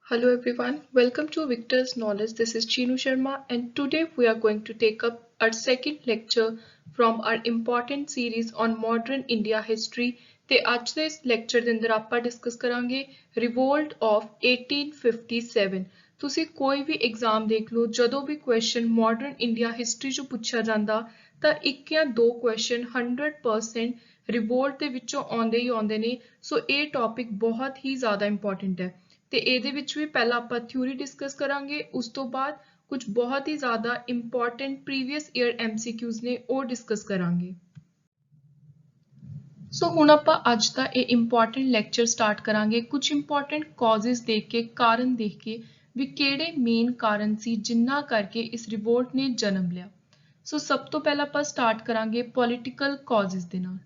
Hello everyone, welcome to Victor's Knowledge. This is Chinu Sharma, and today we are going to take up our second lecture from our important series on modern India history. ਤੇ ਅੱਜ ਦੇ ਇਸ lecture ਦੇ ਅੰਦਰ ਆਪਾਂ discuss ਕਰਾਂਗੇ revolt of 1857। ਤੁਸੀਂ ਕੋਈ ਵੀ ਐਗਜ਼ਾਮ ਦੇਖ ਲਓ, ਜਦੋਂ ਵੀ ਕੁਐਸਚਨ ਮਾਡਰਨ ਇੰਡੀਆ ਹਿਸਟਰੀ ਚੋਂ ਪੁੱਛਿਆ ਜਾਂਦਾ ਤਾਂ ਇੱਕ ਜਾਂ ਦੋ ਕੁਐਸਚਨ 100% ਰਿਵੋਲਟ ਦੇ ਵਿੱਚੋਂ ਆਉਂਦੇ ਹੀ ਆਉਂਦੇ ਨੇ। ਸੋ ਇਹ ਟੌਪਿਕ ਬਹੁਤ ਹੀ ਜ਼ਿਆਦਾ ਇੰਪੋਰਟੈਂਟ ਹੈ ਤੇ ਇਹਦੇ ਵਿੱਚ ਵੀ ਪਹਿਲਾਂ ਆਪਾਂ ਥਿਊਰੀ ਡਿਸਕਸ ਕਰਾਂਗੇ, ਉਸ ਤੋਂ ਬਾਅਦ ਕੁਝ ਬਹੁਤ ਹੀ ਜ਼ਿਆਦਾ ਇੰਪੋਰਟੈਂਟ ਪ੍ਰੀਵੀਅਸ ਈਅਰ MCQs ਨੇ ਉਹ ਡਿਸਕਸ ਕਰਾਂਗੇ। ਸੋ ਹੁਣ ਆਪਾਂ ਅੱਜ ਦਾ ਇਹ ਇੰਪੋਰਟੈਂਟ ਲੈਕਚਰ ਸਟਾਰਟ ਕਰਾਂਗੇ ਕੁਝ ਇੰਪੋਰਟੈਂਟ ਕਾਜ਼ਸ ਦੇਖ ਕੇ, ਕਾਰਨ ਦੇਖ ਕੇ ਵੀ ਕਿਹੜੇ ਮੇਨ ਕਾਰਨ ਸੀ ਜਿਨ੍ਹਾਂ ਕਰਕੇ ਇਸ ਰਿਵੋਲਟ ਨੇ ਜਨਮ ਲਿਆ। ਸੋ ਸਭ ਤੋਂ ਪਹਿਲਾਂ ਆਪਾਂ ਸਟਾਰਟ ਕਰਾਂਗੇ ਪੋਲੀਟੀਕਲ ਕਾਜ਼ਸ ਦੇ ਨਾਲ।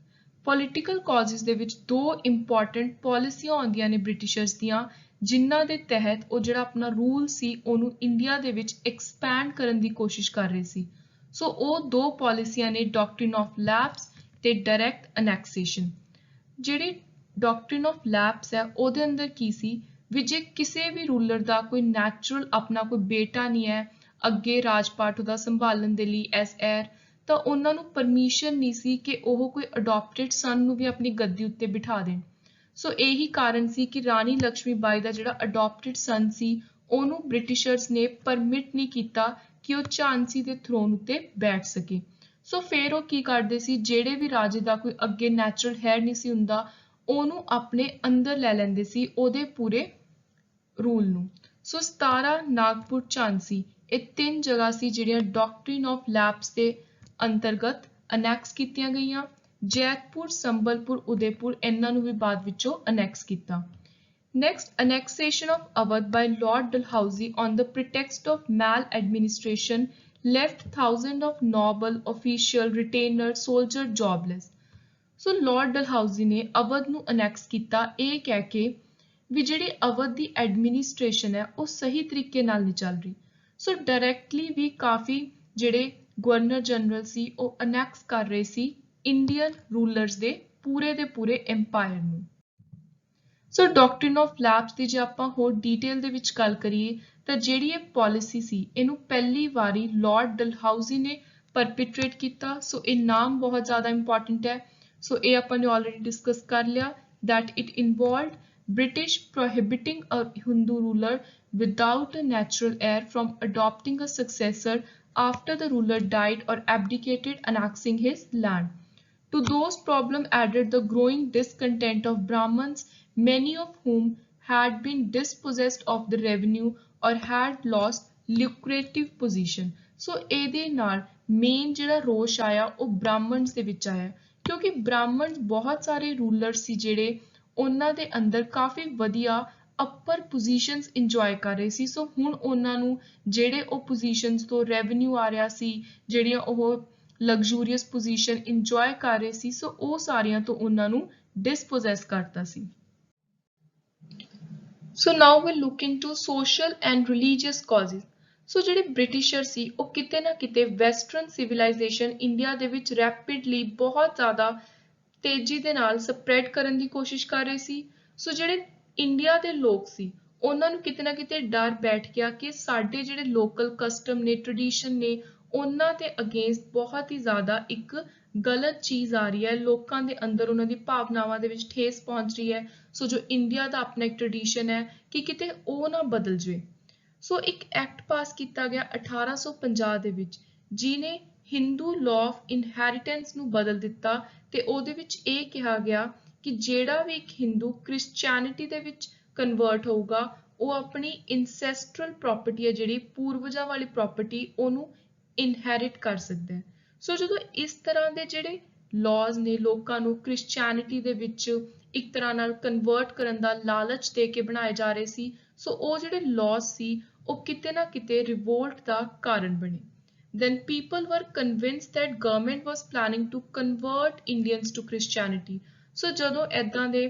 ਪੋਲੀਟੀਕਲ ਕਾਜ਼ਸ ਦੇ ਵਿੱਚ ਦੋ ਇੰਪੋਰਟੈਂਟ ਪਾਲਿਸੀਆਂ ਆਉਂਦੀਆਂ ਨੇ ਬ੍ਰਿਟਿਸ਼ਰਸ ਦੀਆਂ, ਜਿਨ੍ਹਾਂ ਦੇ ਤਹਿਤ ਉਹ ਜਿਹੜਾ ਆਪਣਾ ਰੂਲ ਸੀ ਉਹਨੂੰ ਇੰਡੀਆ ਦੇ ਵਿੱਚ ਐਕਸਪੈਂਡ ਕਰਨ ਦੀ ਕੋਸ਼ਿਸ਼ ਕਰ ਰਹੇ ਸੀ। ਸੋ ਉਹ ਦੋ ਪਾਲਿਸੀਆਂ ਨੇ ਡਾਕਟ੍ਰਿਨ ਆਫ ਲੈਪਸ ਤੇ ਡਾਇਰੈਕਟ ਅਨੈਕਸੇਸ਼ਨ। ਜਿਹੜੀ ਡਾਕਟ੍ਰਿਨ ਆਫ ਲੈਪਸ ਹੈ ਉਹਦੇ ਅੰਦਰ ਕੀ ਸੀ ਵੀ ਜੇ ਕਿਸੇ ਵੀ ਰੂਲਰ ਦਾ ਕੋਈ ਨੈਚੁਰਲ ਆਪਣਾ ਕੋਈ ਬੇਟਾ ਨਹੀਂ ਹੈ ਅੱਗੇ ਰਾਜਪਾਟ ਉਹਦਾ ਸੰਭਾਲਣ ਦੇ ਲਈ ਐਸ ਏਅਰ, ਤਾਂ ਉਹਨਾਂ ਨੂੰ ਪਰਮਿਸ਼ਨ ਨਹੀਂ ਸੀ ਕਿ ਉਹ ਕੋਈ ਅਡੋਪਟਡ ਸਨ ਨੂੰ ਵੀ ਆਪਣੀ ਗੱਦੀ ਉੱਤੇ ਬਿਠਾ ਦੇਣ। ਸੋ ਇਹੀ ਕਾਰਨ ਸੀ ਕਿ ਰਾਣੀ ਲక్ష్ਮੀ ਬਾਈ ਦਾ ਜਿਹੜਾ ਅਡੋਪਟਡ ਸਨ ਸੀ ਉਹਨੂੰ ਬ੍ਰਿਟਿਸ਼ਰਸ ਨੇ ਪਰਮਿਟ ਨਹੀਂ ਕੀਤਾ ਕਿ ਉਹ ਝਾਂਸੀ ਦੇ ਥਰੋਨ ਉੱਤੇ ਬੈਠ ਸਕੇ। ਸੋ ਫਿਰ ਉਹ ਕੀ ਕਰਦੇ ਸੀ, ਜਿਹੜੇ ਵੀ ਰਾਜੇ ਦਾ ਕੋਈ ਅੱਗੇ ਨੈਚੁਰਲ ਹੈਰ ਨਹੀਂ ਸੀ ਹੁੰਦਾ ਉਹਨੂੰ ਆਪਣੇ ਅੰਦਰ ਲੈ ਲੈਂਦੇ ਸੀ ਉਹਦੇ ਪੂਰੇ ਰੂਲ ਨੂੰ। ਸੋ 17 ਨਾਗਪੁਰ ਝਾਂਸੀ ਇਹ ਤਿੰਨ ਜਗ੍ਹਾ ਸੀ ਜਿਹੜੀਆਂ ਡਾਕਟ੍ਰਿਨ ਆਫ ਲੈਪਸ ਦੇ ਅੰਤਰਗਤ ਅਨੈਕਸ ਕੀਤੀਆਂ ਗਈਆਂ। ਜੈਤਪੁਰ, ਸੰਬਲਪੁਰ, ਉਦੈਪੁਰ ਇਹਨਾਂ ਨੂੰ ਵੀ ਬਾਅਦ ਵਿੱਚੋਂ ਅਨੈਕਸ ਕੀਤਾ। Next, annexation of Awadh by Lord Dalhousie on the pretext of maladministration left thousands of noble, official, retainer, soldier jobless. So Lord Dalhousie ਨੇ ਅਵਧ ਨੂੰ ਅਨੈਕਸ ਕੀਤਾ ਇਹ ਕਹਿ ਕੇ ਵੀ ਜਿਹੜੀ ਅਵਧ ਦੀ ਐਡਮਿਨਿਸਟ੍ਰੇਸ਼ਨ ਹੈ ਉਹ ਸਹੀ ਤਰੀਕੇ ਨਾਲ ਨਹੀਂ ਚੱਲ ਰਹੀ। ਸੋ ਡਾਇਰੈਕਟਲੀ ਵੀ ਕਾਫੀ ਜਿਹੜੇ ਗਵਰਨਰ ਜਨਰਲ ਸੀ ਉਹ ਅਨੈਕਸ ਕਰ ਰਹੇ ਸੀ ਇੰਡੀਅਨ ਰੂਲਰਸ ਦੇ ਪੂਰੇ ਐਮਪਾਇਰ ਨੂੰ। ਸੋ ਡਾਕਟ੍ਰਿਨ ਆਫ ਲੈਪਸ ਦੀ ਜੇ ਆਪਾਂ ਹੋਰ ਡਿਟੇਲ ਦੇ ਵਿੱਚ ਗੱਲ ਕਰੀਏ ਤਾਂ ਜਿਹੜੀ ਇਹ ਪਾਲਿਸੀ ਸੀ ਇਹਨੂੰ ਪਹਿਲੀ ਵਾਰੀ ਲਾਰਡ ਡਲਹਾਊਜ਼ੀ ਨੇ ਪਰਪੀਟਰੇਟ ਕੀਤਾ। ਸੋ ਇਹ ਨਾਮ ਬਹੁਤ ਜ਼ਿਆਦਾ ਇੰਪੋਰਟੈਂਟ ਹੈ। ਸੋ ਇਹ ਆਪਾਂ ਨੇ ਆਲਰੇਡੀ ਡਿਸਕਸ ਕਰ ਲਿਆ that it involved British prohibiting a Hindu ruler without a natural heir from adopting a successor after the ruler died or abdicated, annexing his land. To those problems added the growing discontent of Brahmins, many of whom had been dispossessed of the revenue or had lost lucrative position. So ਇਹਦੇ ਨਾਲ main ਜਿਹੜਾ ਰੋਸ਼ ਆਇਆ ਉਹ ਬ੍ਰਾਹਮਣਸ ਦੇ ਵਿੱਚ ਆਇਆ, ਕਿਉਂਕਿ ਬ੍ਰਾਹਮਣ ਬਹੁਤ ਸਾਰੇ ਰੂਲਰ ਸੀ ਜਿਹੜੇ ਉਹਨਾਂ ਦੇ ਅੰਦਰ ਕਾਫੀ ਵਧੀਆ ਅਪਰ ਪੋਜੀਸ਼ਨਸ ਇੰਜੋਏ ਕਰ ਰਹੇ ਸੀ। ਸੋ ਹੁਣ ਉਹਨਾਂ ਨੂੰ ਜਿਹੜੇ ਉਹ ਪੋਜੀਸ਼ਨਸ ਤੋਂ ਰੈਵਨਿਊ ਆ ਰਿਹਾ ਸੀ, ਜਿਹੜੀਆਂ ਉਹ ਲਗਜ਼ੂਰੀਅਸ ਪੋਜੀਸ਼ਨ ਇੰਜੋਏ ਕਰ ਰਹੇ ਸੀ, ਸੋ ਉਹ ਸਾਰੀਆਂ ਤੋਂ ਉਹਨਾਂ ਨੂੰ ਡਿਸਪੋਜ਼ੈਸ ਕਰਤਾ ਸੀ। So now we look into social and religious causes. So ਜਿਹੜੇ ਬ੍ਰਿਟਿਸ਼ਰ ਸੀ ਉਹ ਕਿਤੇ ਨਾ ਕਿਤੇ ਵੈਸਟਰਨ ਸਿਵਲਾਈਜੇਸ਼ਨ ਇੰਡੀਆ ਦੇ ਵਿੱਚ ਰੈਪਿਡਲੀ ਬਹੁਤ ਜ਼ਿਆਦਾ ਤੇਜ਼ੀ ਦੇ ਨਾਲ ਸਪਰੈਡ ਕਰਨ ਦੀ ਕੋਸ਼ਿਸ਼ ਕਰ ਰਹੇ ਸੀ। ਸੋ ਜਿਹੜੇ ਇੰਡੀਆ ਦੇ ਲੋਕ ਸੀ ਉਹਨਾਂ ਨੂੰ ਕਿਤੇ ਨਾ ਕਿਤੇ ਡਰ ਬੈਠ ਗਿਆ ਕਿ ਸਾਡੇ ਜਿਹੜੇ ਲੋਕਲ ਕਸਟਮ ਨੇ, ਟ੍ਰੈਡੀਸ਼ਨ ਨੇ, ਉਹਨਾਂ ਦੇ ਅਗੇਂਸਟ ਬਹੁਤ ਹੀ ਜ਼ਿਆਦਾ ਇੱਕ ਗਲਤ ਚੀਜ਼ ਆ ਰਹੀ ਹੈ, ਲੋਕਾਂ ਦੇ ਅੰਦਰ ਉਹਨਾਂ ਦੀ ਭਾਵਨਾਵਾਂ ਦੇ ਵਿੱਚ ਠੇਸ ਪਹੁੰਚ ਰਹੀ ਹੈ। ਸੋ ਜੋ ਇੰਡੀਆ ਦਾ ਆਪਣਾ ਇੱਕ ਟ੍ਰੈਡੀਸ਼ਨ ਹੈ ਕਿ ਕਿਤੇ ਉਹ ਨਾ ਬਦਲ ਜਾਵੇ। ਸੋ ਇੱਕ ਐਕਟ ਪਾਸ ਕੀਤਾ ਗਿਆ 1850 ਦੇ ਵਿੱਚ ਜਿਹਨੇ ਹਿੰਦੂ ਲਾਅ ਆਫ ਇਨਹੈਰੀਟੈਂਸ ਨੂੰ ਬਦਲ ਦਿੱਤਾ ਤੇ ਉਹਦੇ ਵਿੱਚ ਇਹ ਕਿਹਾ ਗਿਆ ਕਿ ਜਿਹੜਾ ਵੀ ਇੱਕ ਹਿੰਦੂ ਕ੍ਰਿਸਚੈਨਿਟੀ ਦੇ ਵਿੱਚ ਕਨਵਰਟ ਹੋਊਗਾ ਉਹ ਆਪਣੀ ਇਨਸੈਸਟਰਲ ਪ੍ਰਾਪਰਟੀ ਹੈ, ਜਿਹੜੀ ਪੂਰਵਜਾਂ ਵਾਲੀ ਪ੍ਰਾਪਰਟੀ, ਉਹਨੂੰ ਇਨਹੈਰਿਟ ਕਰ ਸਕਦਾ ਹੈ। ਸੋ ਜਦੋਂ ਇਸ ਤਰ੍ਹਾਂ ਦੇ ਜਿਹੜੇ ਲਾਜ਼ ਨੇ ਲੋਕਾਂ ਨੂੰ ਕ੍ਰਿਸਚੈਨਿਟੀ ਦੇ ਵਿੱਚ ਇੱਕ ਤਰ੍ਹਾਂ ਨਾਲ ਕਨਵਰਟ ਕਰਨ ਦਾ ਲਾਲਚ ਦੇ ਕੇ ਬਣਾਏ ਜਾ ਰਹੇ ਸੀ, ਸੋ ਉਹ ਜਿਹੜੇ ਲਾਜ਼ ਸੀ ਉਹ ਕਿਤੇ ਨਾ ਕਿਤੇ ਰਿਵੋਲਟ ਦਾ ਕਾਰਨ ਬਣੇ। Then people were convinced that government was planning to convert Indians to Christianity. So ਜਦੋਂ ਏਦਾਂ ਦੇ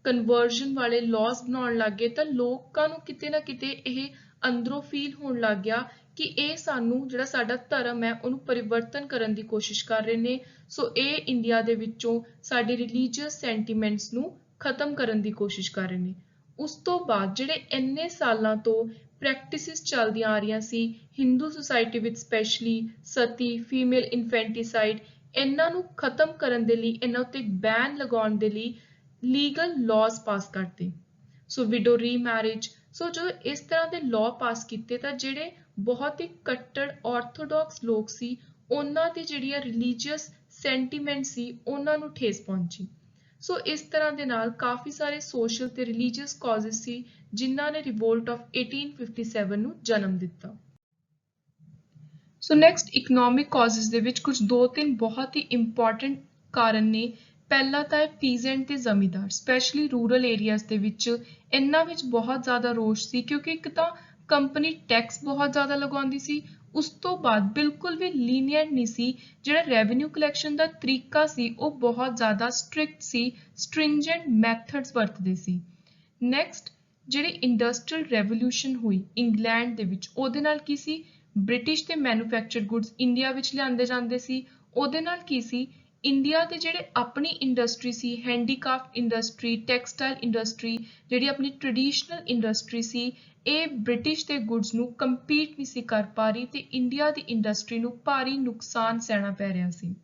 ਕਨਵਰਜਨ ਵਾਲੇ ਲਾਜ਼ ਬਣਾਉਣ ਲੱਗ ਗਏ ਤਾਂ ਲੋਕਾਂ ਨੂੰ ਕਿਤੇ ਨਾ ਕਿਤੇ ਇਹ ਅੰਦਰੋਂ ਫੀਲ ਹੋਣ ਲੱਗ ਗਿਆ ਕਿ ਇਹ ਸਾਨੂੰ ਜਿਹੜਾ ਸਾਡਾ ਧਰਮ ਹੈ ਉਹਨੂੰ ਪਰਿਵਰਤਨ ਕਰਨ ਦੀ ਕੋਸ਼ਿਸ਼ ਕਰ ਰਹੇ ਨੇ। ਸੋ ਇਹ ਇੰਡੀਆ ਦੇ ਵਿੱਚੋਂ ਸਾਡੇ ਰਿਲੀਜੀਅਸ ਸੈਂਟੀਮੈਂਟਸ ਨੂੰ ਖਤਮ ਕਰਨ ਦੀ ਕੋਸ਼ਿਸ਼ ਕਰ ਰਹੇ ਨੇ। ਉਸ ਤੋਂ ਬਾਅਦ ਜਿਹੜੇ ਇੰਨੇ ਸਾਲਾਂ ਤੋਂ ਪ੍ਰੈਕਟਿਸਿਸ ਚੱਲਦੀਆਂ ਆ ਰਹੀਆਂ ਸੀ ਹਿੰਦੂ ਸੁਸਾਇਟੀ ਵਿੱਚ ਸਪੈਸ਼ਲੀ ਸਤੀ ਫੀਮੇਲ ਇਨਫੈਂਟੀਸਾਈਡ, ਇਹਨਾਂ ਨੂੰ ਖਤਮ ਕਰਨ ਦੇ ਲਈ ਇਹਨਾਂ ਉੱਤੇ ਬੈਨ ਲਗਾਉਣ ਦੇ ਲਈ ਲੀਗਲ ਲਾਜ਼ ਪਾਸ ਕਰਤੇ। ਸੋ ਵਿਡੋ ਰੀਮੈਰਿਜ। ਸੋ ਜਦੋਂ ਇਸ ਤਰ੍ਹਾਂ ਦੇ ਲਾਅ ਪਾਸ ਕੀਤੇ ਤਾਂ ਜਿਹੜੇ ਬਹੁਤ ਹੀ ਕੱਟੜ ਆਰਥੋਡਾਕਸ ਲੋਕ ਸੀ ਉਹਨਾਂ ਦੀ ਜਿਹੜੀਆਂ ਰਿਲੀਜੀਅਸ ਸੈਂਟੀਮੈਂਟ ਸੀ ਉਹਨਾਂ ਨੂੰ ਠੇਸ ਪਹੁੰਚੀ। ਸੋ ਇਸ ਤਰ੍ਹਾਂ ਦੇ ਨਾਲ ਕਾਫੀ ਸਾਰੇ ਸੋਸ਼ਲ ਤੇ ਰਿਲੀਜੀਅਸ ਕਾਜ਼ਸ ਸੀ ਜਿਨ੍ਹਾਂ ਨੇ ਰਿਵੋਲਟ ਆਫ 1857 ਨੂੰ ਜਨਮ ਦਿੱਤਾ। ਸੋ ਨੈਕਸਟ ਇਕਨੋਮਿਕ ਕਾਜ਼ਸ ਦੇ ਵਿੱਚ ਕੁਝ ਦੋ ਤਿੰਨ ਬਹੁਤ ਹੀ ਇੰਪੋਰਟੈਂਟ ਕਾਰਨ ਨੇ। ਪਹਿਲਾ ਤਾਂ ਹੈ ਪੀਜ਼ੈਂਟ ਤੇ ਜ਼ਮੀਂਦਾਰ, ਸਪੈਸ਼ਲੀ ਰੂਰਲ ਏਰੀਆਜ਼ ਦੇ ਵਿੱਚ ਇਹਨਾਂ ਵਿੱਚ ਬਹੁਤ ਜ਼ਿਆਦਾ ਰੋਸ਼ ਸੀ ਕਿਉਂਕਿ ਇੱਕ ਤਾਂ ਕੰਪਨੀ ਟੈਕਸ ਬਹੁਤ ਜ਼ਿਆਦਾ ਲਗਾਉਂਦੀ ਸੀ, ਉਸ ਤੋਂ ਬਾਅਦ ਬਿਲਕੁਲ ਵੀ ਲੀਨੀਅੰਟ ਨਹੀਂ ਸੀ, ਜਿਹੜਾ ਰੈਵਨਿਊ ਕਲੈਕਸ਼ਨ ਦਾ ਤਰੀਕਾ ਸੀ ਉਹ ਬਹੁਤ ਜ਼ਿਆਦਾ ਸਟ੍ਰਿਕਟ ਸੀ, ਸਟ੍ਰਿੰਜੈਂਟ ਮੈਥਡਸ ਵਰਤਦੇ ਸੀ। ਨੈਕਸਟ ਜਿਹੜੀ ਇੰਡਸਟਰੀਅਲ ਰੈਵੋਲਿਊਸ਼ਨ ਹੋਈ ਇੰਗਲੈਂਡ ਦੇ ਵਿੱਚ ਉਹਦੇ ਨਾਲ ਕੀ ਸੀ, ਬ੍ਰਿਟਿਸ਼ ਤੇ ਮੈਨੂਫੈਕਚਰਡ ਗੁੱਡਸ ਇੰਡੀਆ ਵਿੱਚ ਲਿਆਂਦੇ ਜਾਂਦੇ ਸੀ। ਉਹਦੇ ਨਾਲ ਕੀ ਸੀ, ਇੰਡੀਆ ਦੇ ਜਿਹੜੇ ਆਪਣੀ ਇੰਡਸਟਰੀ ਸੀ ਹੈਂਡੀਕ੍ਰਾਫਟ ਇੰਡਸਟਰੀ, ਟੈਕਸਟਾਈਲ ਇੰਡਸਟਰੀ, ਜਿਹੜੀ ਆਪਣੀ ਟ੍ਰੈਡੀਸ਼ਨਲ ਇੰਡਸਟਰੀ ਸੀ ਇਹ ਬ੍ਰਿਟਿਸ਼ ਦੇ ਗੁੱਡਸ ਨੂੰ ਕੰਪੀਟ ਨਹੀਂ ਸੀ ਕਰ ਪਾ ਰਹੀ ਤੇ ਇੰਡੀਆ ਦੀ ਇੰਡਸਟਰੀ ਨੂੰ ਭਾਰੀ ਨੁਕਸਾਨ ਸਹਿਣਾ ਪੈ ਰਿਹਾ ਸੀ।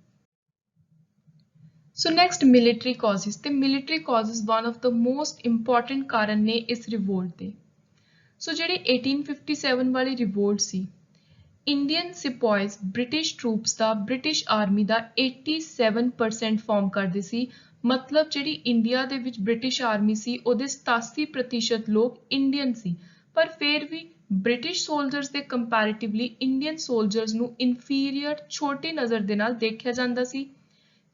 ਸੋ ਨੈਕਸਟ ਮਿਲਟਰੀ ਕਾਜ਼ਸ, ਤੇ military causes one of the most important ਕਾਰਨ ਨੇ ਇਸ ਰਿਵੋਲਟ ਦੇ। ਸੋ ਜਿਹੜੇ 1857 ਵਾਲੀ ਰਿਵੋਲਟ ਸੀ, ਇੰਡੀਅਨ ਸਿਪਾਹੀਜ਼ ਬ੍ਰਿਟਿਸ਼ ਟਰੂਪਸ ਦਾ ਬ੍ਰਿਟਿਸ਼ ਆਰਮੀ ਦਾ 87% ਫਾਰਮ ਕਰਦੇ ਸੀ। ਮਤਲਬ ਜਿਹੜੀ ਇੰਡੀਆ ਦੇ ਵਿੱਚ ਬ੍ਰਿਟਿਸ਼ ਆਰਮੀ ਸੀ ਉਹਦੇ 87% ਲੋਕ ਇੰਡੀਅਨ ਸੀ, ਪਰ ਫਿਰ ਵੀ ਬ੍ਰਿਟਿਸ਼ ਸੋਲਜਰਸ ਦੇ ਕੰਪੈਰੀਟਿਵਲੀ ਇੰਡੀਅਨ ਸੋਲਜਰਸ ਨੂੰ ਇਨਫੀਰੀਅਰ ਛੋਟੀ ਨਜ਼ਰ ਦੇ ਨਾਲ ਦੇਖਿਆ ਜਾਂਦਾ ਸੀ।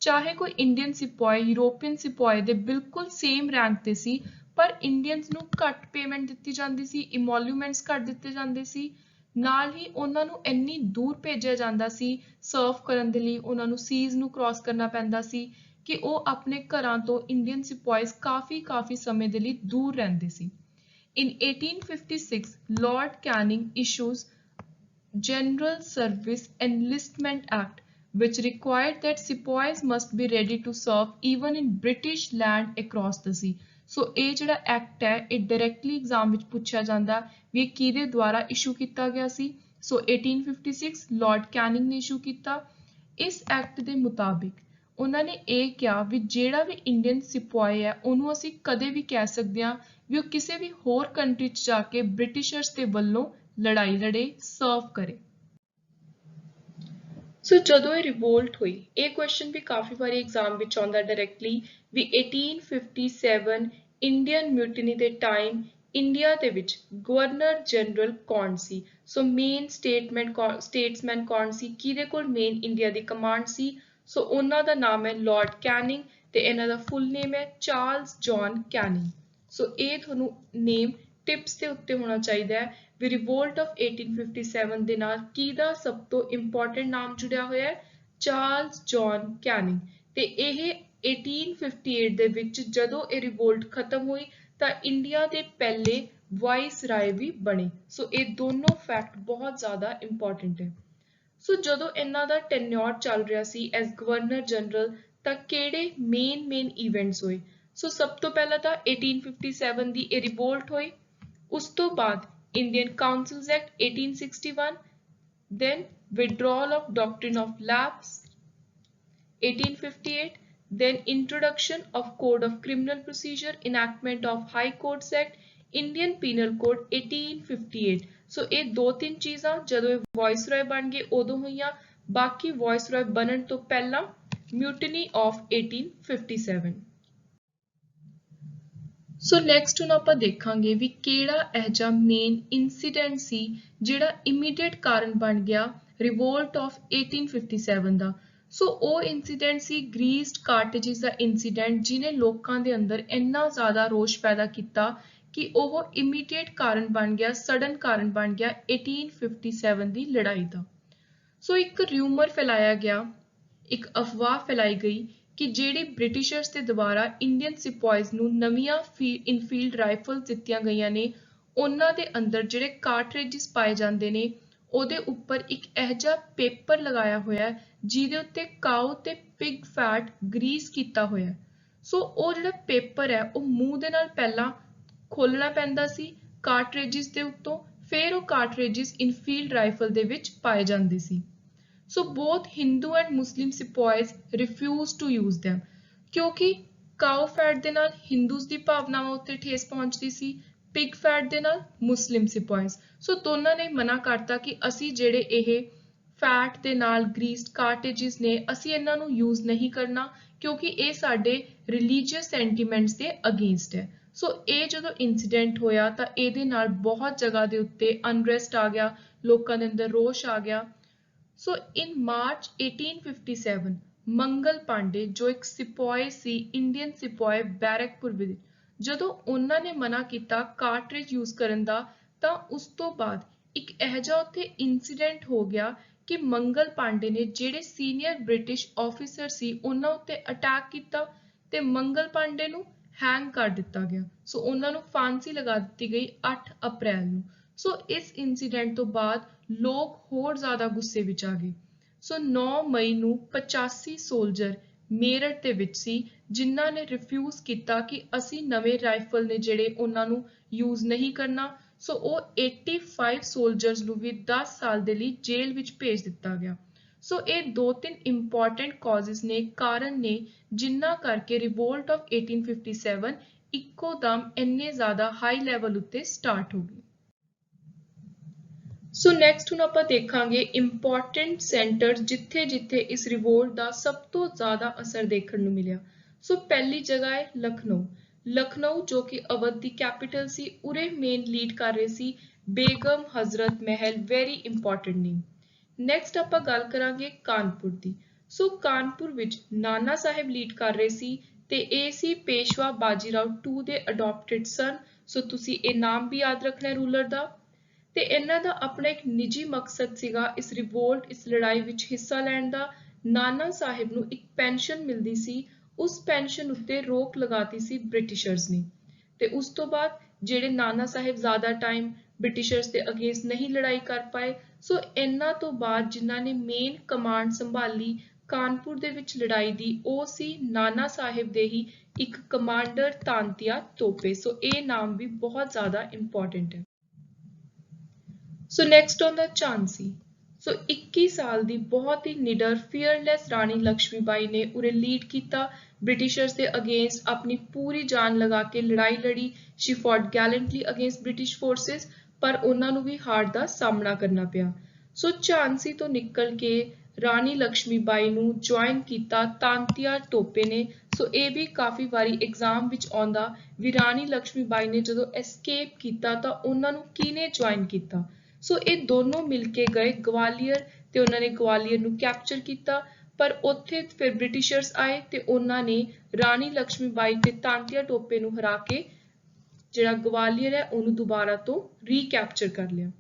ਚਾਹੇ ਕੋਈ ਇੰਡੀਅਨ ਸਿਪਾਹੀ ਯੂਰੋਪੀਅਨ ਸਿਪਾਹੀ ਦੇ ਬਿਲਕੁਲ ਸੇਮ ਰੈਂਕ ਤੇ ਸੀ, ਪਰ ਇੰਡੀਅਨਸ ਨੂੰ ਘੱਟ ਪੇਮੈਂਟ ਦਿੱਤੀ ਜਾਂਦੀ ਸੀ, ਇਮੋਲੂਮੈਂਟਸ ਘੱਟ ਦਿੱਤੇ ਜਾਂਦੇ ਸੀ, ਨਾਲ ਹੀ ਉਹਨਾਂ ਨੂੰ ਇੰਨੀ ਦੂਰ ਭੇਜਿਆ ਜਾਂਦਾ ਸੀ ਸਰਵ ਕਰਨ ਦੇ ਲਈ, ਉਹਨਾਂ ਨੂੰ ਸੀਜ਼ ਨੂੰ ਕ੍ਰਾਸ ਕਰਨਾ ਪੈਂਦਾ ਸੀ ਕਿ ਉਹ ਆਪਣੇ ਘਰਾਂ ਤੋਂ ਇੰਡੀਅਨ ਸਿਪਾਹੀਜ਼ ਕਾਫੀ ਸਮੇਂ ਦੇ ਲਈ ਦੂਰ ਰਹਿੰਦੇ ਸੀ। In 1856, Lord Canning issues General Service Enlistment Act, which required that sepoys must be ready to serve even in British land across the sea. ਸੋ ਇਹ ਜਿਹੜਾ ਐਕਟ ਹੈ ਇਹ ਡਾਇਰੈਕਟਲੀ ਐਗਜ਼ਾਮ ਵਿੱਚ ਪੁੱਛਿਆ ਜਾਂਦਾ ਵੀ ਇਹ ਕਿਹਦੇ ਦੁਆਰਾ ਇਸ਼ੂ ਕੀਤਾ ਗਿਆ ਸੀ। ਸੋ 1856 ਲਾਰਡ ਕੈਨਿੰਗ ਨੇ ਇਸ਼ੂ ਕੀਤਾ। ਇਸ ਐਕਟ ਦੇ ਮੁਤਾਬਿਕ ਉਹਨਾਂ ਨੇ ਇਹ ਕਿਹਾ ਵੀ ਜਿਹੜਾ ਵੀ ਇੰਡੀਅਨ ਸਿਪਾਹੀ ਹੈ ਉਹਨੂੰ ਅਸੀਂ ਕਦੇ ਵੀ ਕਹਿ ਸਕਦੇ ਹਾਂ ਵੀ ਉਹ ਕਿਸੇ ਵੀ ਹੋਰ ਕੰਟਰੀ 'ਚ ਜਾ ਕੇ ਬ੍ਰਿਟਿਸ਼ਰਸ ਦੇ ਵੱਲੋਂ ਲੜਾਈ ਲੜੇ, ਸਰਵ ਕਰੇ। ਸੋ ਜਦੋਂ ਇਹ ਰਿਵੋਲਟ ਹੋਈ, ਇਹ ਕੁਐਸਚਨ ਵੀ ਕਾਫੀ ਵਾਰੀ ਐਗਜ਼ਾਮ ਵਿੱਚ ਆਉਂਦਾ ਡਾਇਰੈਕਟਲੀ ਵੀ 1857 ਇੰਡੀਅਨ ਮਿਊਟੀਨੀ ਦੇ ਟਾਈਮ ਇੰਡੀਆ ਦੇ ਵਿੱਚ ਗਵਰਨਰ ਜਨਰਲ ਕੌਣ ਸੀ। ਸੋ ਮੇਨ ਸਟੇਟਸਮੈਨ ਕੌਣ ਸੀ, ਕਿਹਦੇ ਕੋਲ ਮੇਨ ਇੰਡੀਆ ਦੀ ਕਮਾਂਡ ਸੀ। ਸੋ ਉਹਨਾਂ ਦਾ ਨਾਮ ਹੈ ਲਾਰਡ ਕੈਨਿੰਗ ਤੇ ਇਹਨਾਂ ਦਾ ਫੁੱਲ ਨੇਮ ਹੈ ਚਾਰਲਸ ਜੌਨ ਕੈਨਿੰਗ। ਸੋ ਇਹ ਤੁਹਾਨੂੰ ਨੇਮ ਟਿਪਸ ਦੇ ਉੱਤੇ ਹੋਣਾ ਚਾਹੀਦਾ ਹੈ ਵੀ ਰਿਵੋਲਟ ਆਫ 1857 ਦੇ ਨਾਲ ਕਿਹਦਾ ਸਭ ਤੋਂ ਇੰਪੋਰਟੈਂਟ ਨਾਮ ਜੁੜਿਆ ਹੋਇਆ ਹੈ, ਚਾਰਲਸ ਜੌਨ ਕੈਨਿੰਗ। ਤੇ ਇਹ 1858 ਦੇ ਵਿੱਚ ਜਦੋਂ ਇਹ ਰਿਵੋਲਟ ਖਤਮ ਹੋਈ ਤਾਂ ਇੰਡੀਆ ਦੇ ਪਹਿਲੇ ਵਾਇਸ ਰਾਏ ਵੀ ਬਣੇ। ਸੋ ਇਹ ਦੋਨੋਂ ਫੈਕਟ ਬਹੁਤ ਜ਼ਿਆਦਾ ਇੰਪੋਰਟੈਂਟ ਹੈ। ਸੋ ਜਦੋਂ ਇਹਨਾਂ ਦਾ ਟੈਨਿਓਰ ਚੱਲ ਰਿਹਾ ਸੀ ਐਜ਼ ਗਵਰਨਰ ਜਨਰਲ ਤਾਂ ਕਿਹੜੇ ਮੇਨ ਇਵੈਂਟਸ ਹੋਏ। ਸੋ ਸਭ ਤੋਂ ਪਹਿਲਾਂ ਤਾਂ 1857 ਦੀ ਇਹ ਰਿਵੋਲਟ ਹੋਈ, ਉਸ ਤੋਂ ਬਾਅਦ Indian Councils Act 1861, then withdrawal of Doctrine of Lapse 1858, then introduction of Code of Criminal Procedure, enactment of High Courts Act, Indian Penal Code 1858। ਸੋ ਇਹ ਦੋ ਤਿੰਨ ਚੀਜ਼ਾਂ ਜਦੋਂ ਇਹ ਵਾਇਸਰॉय ਬਣ ਗਏ ਉਦੋਂ ਹੋਈਆਂ, ਬਾਕੀ ਵਾਇਸਰॉय ਬਣਨ ਤੋਂ ਪਹਿਲਾਂ ਮਿਊਟਨੀ ਆਫ 1857। ਸੋ ਨੈਕਸਟ ਹੁਣ ਆਪਾਂ ਦੇਖਾਂਗੇ ਵੀ ਕਿਹੜਾ ਇਹ ਜਿਹਾ ਮੇਨ ਇਨਸੀਡੈਂਟ ਸੀ ਜਿਹੜਾ ਇਮੀਡੀਏਟ ਕਾਰਨ ਬਣ ਗਿਆ ਰਿਵੋਲਟ ਆਫ 1857 ਦਾ। ਸੋ ਉਹ ਇਨਸੀਡੈਂਟ ਸੀ ਗ੍ਰੀਸਡ ਕਾਰਟੇਜਸ ਦਾ ਇਨਸੀਡੈਂਟ, ਜਿਹਨੇ ਲੋਕਾਂ ਦੇ ਅੰਦਰ ਇੰਨਾ ਜ਼ਿਆਦਾ ਰੋਸ਼ ਪੈਦਾ ਕੀਤਾ ਕਿ ਉਹ ਇਮੀਡੀਏਟ ਕਾਰਨ ਬਣ ਗਿਆ, ਸਡਨ ਕਾਰਨ ਬਣ ਗਿਆ 1857 ਦੀ ਲੜਾਈ ਦਾ। ਸੋ ਇੱਕ ਰਿਊਮਰ ਫੈਲਾਇਆ ਗਿਆ, ਇੱਕ ਅਫਵਾਹ ਫੈਲਾਈ ਗਈ ਕਿ ਜਿਹੜੀ ਬ੍ਰਿਟਿਸ਼ਰਸ ਦੇ ਦੁਆਰਾ ਇੰਡੀਅਨ ਸਿਪਾਹੀਜ਼ ਨੂੰ ਨਵੀਆਂ ਇਨਫੀਲਡ ਰਾਈਫਲਸ ਦਿੱਤੀਆਂ ਗਈਆਂ ਨੇ ਉਹਨਾਂ ਦੇ ਅੰਦਰ ਜਿਹੜੇ ਕਾਰਟ੍ਰਿਜਸ ਪਾਏ ਜਾਂਦੇ ਨੇ ਉਹਦੇ ਉੱਪਰ ਇੱਕ ਇਹੋ ਜਿਹਾ ਪੇਪਰ ਲਗਾਇਆ ਹੋਇਆ ਜਿਹਦੇ ਉੱਤੇ ਕਾਊ ਤੇ ਪਿਗ ਫੈਟ ਗਰੀਸ ਕੀਤਾ ਹੋਇਆ। ਸੋ ਉਹ ਜਿਹੜਾ ਪੇਪਰ ਹੈ ਉਹ ਮੂੰਹ ਦੇ ਨਾਲ ਪਹਿਲਾਂ ਖੋਲਣਾ ਪੈਂਦਾ ਸੀ ਕਾਰਟ੍ਰਿਜਸ ਦੇ ਉੱਤੋਂ, ਫਿਰ ਉਹ ਕਾਰਟ੍ਰਿਜਸ ਇਨਫੀਲਡ ਰਾਈਫਲ ਦੇ ਵਿੱਚ ਪਾਏ ਜਾਂਦੇ ਸੀ। So both Hindu and Muslim ਸਿਪਾਹੀਜ਼ ਰਿਫਿਊਜ਼ ਟੂ ਯੂਜ਼ them ਕਿਉਂਕਿ ਕਾਓ ਫੈਟ ਦੇ ਨਾਲ ਹਿੰਦੂਜ਼ ਦੀ ਭਾਵਨਾਵਾਂ ਉੱਤੇ ਠੇਸ ਪਹੁੰਚਦੀ ਸੀ, ਪਿਗ ਫੈਟ ਦੇ ਨਾਲ ਮੁਸਲਿਮ ਸਿਪਾਹੀਜ਼। ਸੋ ਦੋਨਾਂ ਨੇ ਮਨਾ ਕਰਤਾ ਕਿ ਅਸੀਂ ਜਿਹੜੇ ਇਹ ਫੈਟ ਦੇ ਨਾਲ ਗਰੀਸਡ ਕਾਰਟੇਜਸ ਨੇ ਅਸੀਂ ਇਹਨਾਂ ਨੂੰ ਯੂਜ਼ ਨਹੀਂ ਕਰਨਾ ਕਿਉਂਕਿ ਇਹ ਸਾਡੇ ਰਿਲੀਜੀਅਸ ਸੈਂਟੀਮੈਂਟਸ ਦੇ ਅਗੇਂਸਟ ਹੈ। ਸੋ ਇਹ ਜਦੋਂ ਇਨਸੀਡੈਂਟ ਹੋਇਆ ਤਾਂ ਇਹਦੇ ਨਾਲ ਬਹੁਤ ਜਗ੍ਹਾ ਦੇ ਉੱਤੇ ਅਨਰੈਸਟ ਆ ਗਿਆ, ਲੋਕਾਂ ਦੇ ਅੰਦਰ ਰੋਸ਼ ਆ ਗਿਆ। ਸੋ ਇਨ ਮਾਰਚ 1857 ਮੰਗਲ ਪਾਂਡੇ ਜੋ ਇੱਕ ਸਿਪਾਹੀ ਸੀ, ਇੰਡੀਅਨ ਸਿਪਾਹੀ ਬੈਰਕਪੁਰ ਵਿੱਚ, ਜਦੋਂ ਉਹਨਾਂ ਨੇ ਮਨਾ ਕੀਤਾ ਕਾਰਟ੍ਰਿਜ ਯੂਜ਼ ਕਰਨ ਦਾ, ਤਾਂ ਉਸ ਤੋਂ ਬਾਅਦ ਇੱਕ ਇਹੋ ਜਿਹਾ ਉੱਥੇ ਇਨਸੀਡੈਂਟ ਹੋ ਗਿਆ ਕਿ ਮੰਗਲ ਪਾਂਡੇ ਨੇ ਜਿਹੜੇ ਸੀਨੀਅਰ ਬ੍ਰਿਟਿਸ਼ ਆਫੀਸਰ ਸੀ ਉਹਨਾਂ ਉੱਤੇ ਅਟੈਕ ਕੀਤਾ ਤੇ ਮੰਗਲ ਪਾਂਡੇ ਨੂੰ ਹੈਂਗ ਕਰ ਦਿੱਤਾ ਗਿਆ। ਸੋ ਉਹਨਾਂ ਨੂੰ ਫਾਂਸੀ ਲਗਾ ਦਿੱਤੀ ਗਈ 8 ਅਪ੍ਰੈਲ ਨੂੰ। ਸੋ ਇਸ ਇਨਸੀਡੈਂਟ ਤੋਂ ਬਾਅਦ ਲੋਕ ਹੋਰ ਜ਼ਿਆਦਾ ਗੁੱਸੇ ਵਿੱਚ ਆ ਗਏ। ਸੋ 9 ਮਈ ਨੂੰ 85 ਸੋਲਜਰ ਮੇਰਠ ਦੇ ਵਿੱਚ ਸੀ ਜਿਨ੍ਹਾਂ ਨੇ ਰਿਫਿਊਜ਼ ਕੀਤਾ ਕਿ ਅਸੀਂ ਨਵੇਂ ਰਾਈਫਲ ਨੇ ਜਿਹੜੇ ਉਹਨਾਂ ਨੂੰ ਯੂਜ਼ ਨਹੀਂ ਕਰਨਾ। ਸੋ ਉਹ 85 ਸੋਲਜਰਸ ਨੂੰ ਵੀ 10 ਸਾਲ ਦੇ ਲਈ ਜੇਲ੍ਹ ਵਿੱਚ ਭੇਜ ਦਿੱਤਾ ਗਿਆ। ਸੋ ਇਹ 2-3 ਇੰਪੋਰਟੈਂਟ ਕਾਜ਼ਸ ਨੇ, ਕਾਰਨ ਨੇ ਜਿਨ੍ਹਾਂ ਕਰਕੇ ਰਿਵੋਲਟ ਆਫ 1857 ਇੱਕੋ ਦਮ ਇੰਨੇ ਜ਼ਿਆਦਾ ਹਾਈ ਲੈਵਲ ਉੱਤੇ ਸਟਾਰਟ ਹੋ ਗਈ। ਸੋ ਨੈਕਸਟ ਹੁਣ ਆਪਾਂ ਦੇਖਾਂਗੇ ਇੰਪੋਰਟੈਂਟ ਸੈਂਟਰਸ ਜਿੱਥੇ ਜਿੱਥੇ ਇਸ ਰਿਵੋਲਟ ਦਾ ਸਭ ਤੋਂ ਜ਼ਿਆਦਾ ਅਸਰ ਦੇਖਣ ਨੂੰ ਮਿਲਿਆ। ਸੋ ਪਹਿਲੀ ਜਗ੍ਹਾ ਹੈ ਲਖਨਊ। ਲਖਨਊ ਜੋ ਕਿ ਅਵਧ ਦੀ ਕੈਪੀਟਲ ਸੀ, ਉਰੇ ਮੇਨ ਲੀਡ ਕਰ ਰਹੇ ਸੀ ਬੇਗਮ ਹਜ਼ਰਤ ਮਹਿਲ, ਵੈਰੀ ਇੰਪੋਰਟੈਂਟ ਨੇਮ। ਨੈਕਸਟ ਆਪਾਂ ਗੱਲ ਕਰਾਂਗੇ ਕਾਨਪੁਰ ਦੀ। ਸੋ ਕਾਨਪੁਰ ਵਿੱਚ ਨਾਨਾ ਸਾਹਿਬ ਲੀਡ ਕਰ ਰਹੇ ਸੀ ਤੇ ਇਹ ਸੀ ਪੇਸ਼ਵਾ ਬਾਜੀਰਾਓ II ਦੇ ਅਡਾਪਟਡ ਸਨ। ਸੋ ਤੁਸੀਂ ਇਹ ਨਾਮ ਵੀ ਯਾਦ ਰੱਖਣਾ ਰੂਲਰ ਦਾ। ਤੇ ਇਹਨਾਂ ਦਾ ਆਪਣਾ ਇੱਕ ਨਿੱਜੀ ਮਕਸਦ ਸੀਗਾ ਇਸ ਰਿਵੋਲਟ, ਇਸ ਲੜਾਈ ਵਿੱਚ ਹਿੱਸਾ ਲੈਣ ਦਾ। ਨਾਨਾ ਸਾਹਿਬ ਨੂੰ ਇੱਕ ਪੈਨਸ਼ਨ ਮਿਲਦੀ ਸੀ, ਉਸ ਪੈਨਸ਼ਨ ਉੱਤੇ ਰੋਕ ਲਗਾਤੀ ਸੀ ਬ੍ਰਿਟਿਸ਼ਰਸ ਨੇ। ਤੇ ਉਸ ਤੋਂ ਬਾਅਦ ਜਿਹੜੇ ਨਾਨਾ ਸਾਹਿਬ ਜ਼ਿਆਦਾ ਟਾਈਮ ਬ੍ਰਿਟਿਸ਼ਰਸ ਦੇ ਅਗੇਂਸਟ ਨਹੀਂ ਲੜਾਈ ਕਰ ਪਾਏ, ਸੋ ਇਹਨਾਂ ਤੋਂ ਬਾਅਦ ਜਿਨ੍ਹਾਂ ਨੇ ਮੇਨ ਕਮਾਂਡ ਸੰਭਾਲੀ ਕਾਨਪੁਰ ਦੇ ਵਿੱਚ ਲੜਾਈ ਦੀ, ਉਹ ਸੀ ਨਾਨਾ ਸਾਹਿਬ ਦੇ ਹੀ ਇੱਕ ਕਮਾਂਡਰ ਤਾਂਤੀਆ ਤੋਪੇ। ਸੋ ਇਹ ਨਾਮ ਵੀ ਬਹੁਤ ਜ਼ਿਆਦਾ ਇੰਪੋਰਟੈਂਟ ਹੈ। ਸੋ ਨੈਕਸਟ ਆਉਂਦਾ ਝਾਂਸੀ। ਸੋ 21 ਸਾਲ ਦੀ ਬਹੁਤ ਹੀ ਨਿਡਰ ਫੀਅਰਲੈਸ ਰਾਣੀ ਲక్ష్ਮੀ ਬਾਈ ਨੇ ਉਰੇ ਲੀਡ ਕੀਤਾ, ਬ੍ਰਿਟਿਸ਼ਰਸ ਦੇ ਅਗੇਂਸਟ ਆਪਣੀ ਪੂਰੀ ਜਾਨ ਲਗਾ ਕੇ ਲੜਾਈ ਲੜੀ। She fought gallantly against British forces, ਪਰ ਉਹਨਾਂ ਨੂੰ ਵੀ ਹਾਰ ਦਾ ਸਾਹਮਣਾ ਕਰਨਾ ਪਿਆ। ਸੋ ਝਾਂਸੀ ਤੋਂ ਨਿਕਲ ਕੇ ਰਾਣੀ ਲక్ష్ਮੀ ਬਾਈ ਨੂੰ ਜੁਆਇਨ ਕੀਤਾ ਤਾਂਤੀਆ ਟੋਪੇ ਨੇ। ਸੋ ਇਹ ਵੀ ਕਾਫੀ ਵਾਰੀ ਐਗਜ਼ਾਮ ਵਿੱਚ ਆਉਂਦਾ ਵੀ ਰਾਣੀ ਲక్ష్ਮੀ ਬਾਈ ਨੇ ਜਦੋਂ ਐਸਕੇਪ ਕੀਤਾ ਤਾਂ ਉਹਨਾਂ ਨੂੰ ਕਿਹਨੇ ਜੁਆਇਨ ਕੀਤਾ। ਸੋ ਇਹ ਦੋਨੋਂ ਮਿਲ ਕੇ ਗਏ ਗਵਾਲੀਅਰ ਤੇ ਉਹਨਾਂ ਨੇ ਗਵਾਲੀਅਰ ਨੂੰ ਕੈਪਚਰ ਕੀਤਾ, ਪਰ ਉੱਥੇ ਫਿਰ ਬ੍ਰਿਟਿਸ਼ਰਸ ਆਏ ਤੇ ਉਹਨਾਂ ਨੇ ਰਾਣੀ ਲక్ష్ਮੀ ਬਾਈ ਤੇ ਤਾਂਤੀਆ ਟੋਪੇ ਨੂੰ ਹਰਾ ਕੇ ਜਿਹੜਾ ਗਵਾਲੀਅਰ ਹੈ ਉਹਨੂੰ ਦੁਬਾਰਾ ਤੋਂ ਰੀਕੈਪਚਰ ਕਰ ਲਿਆ।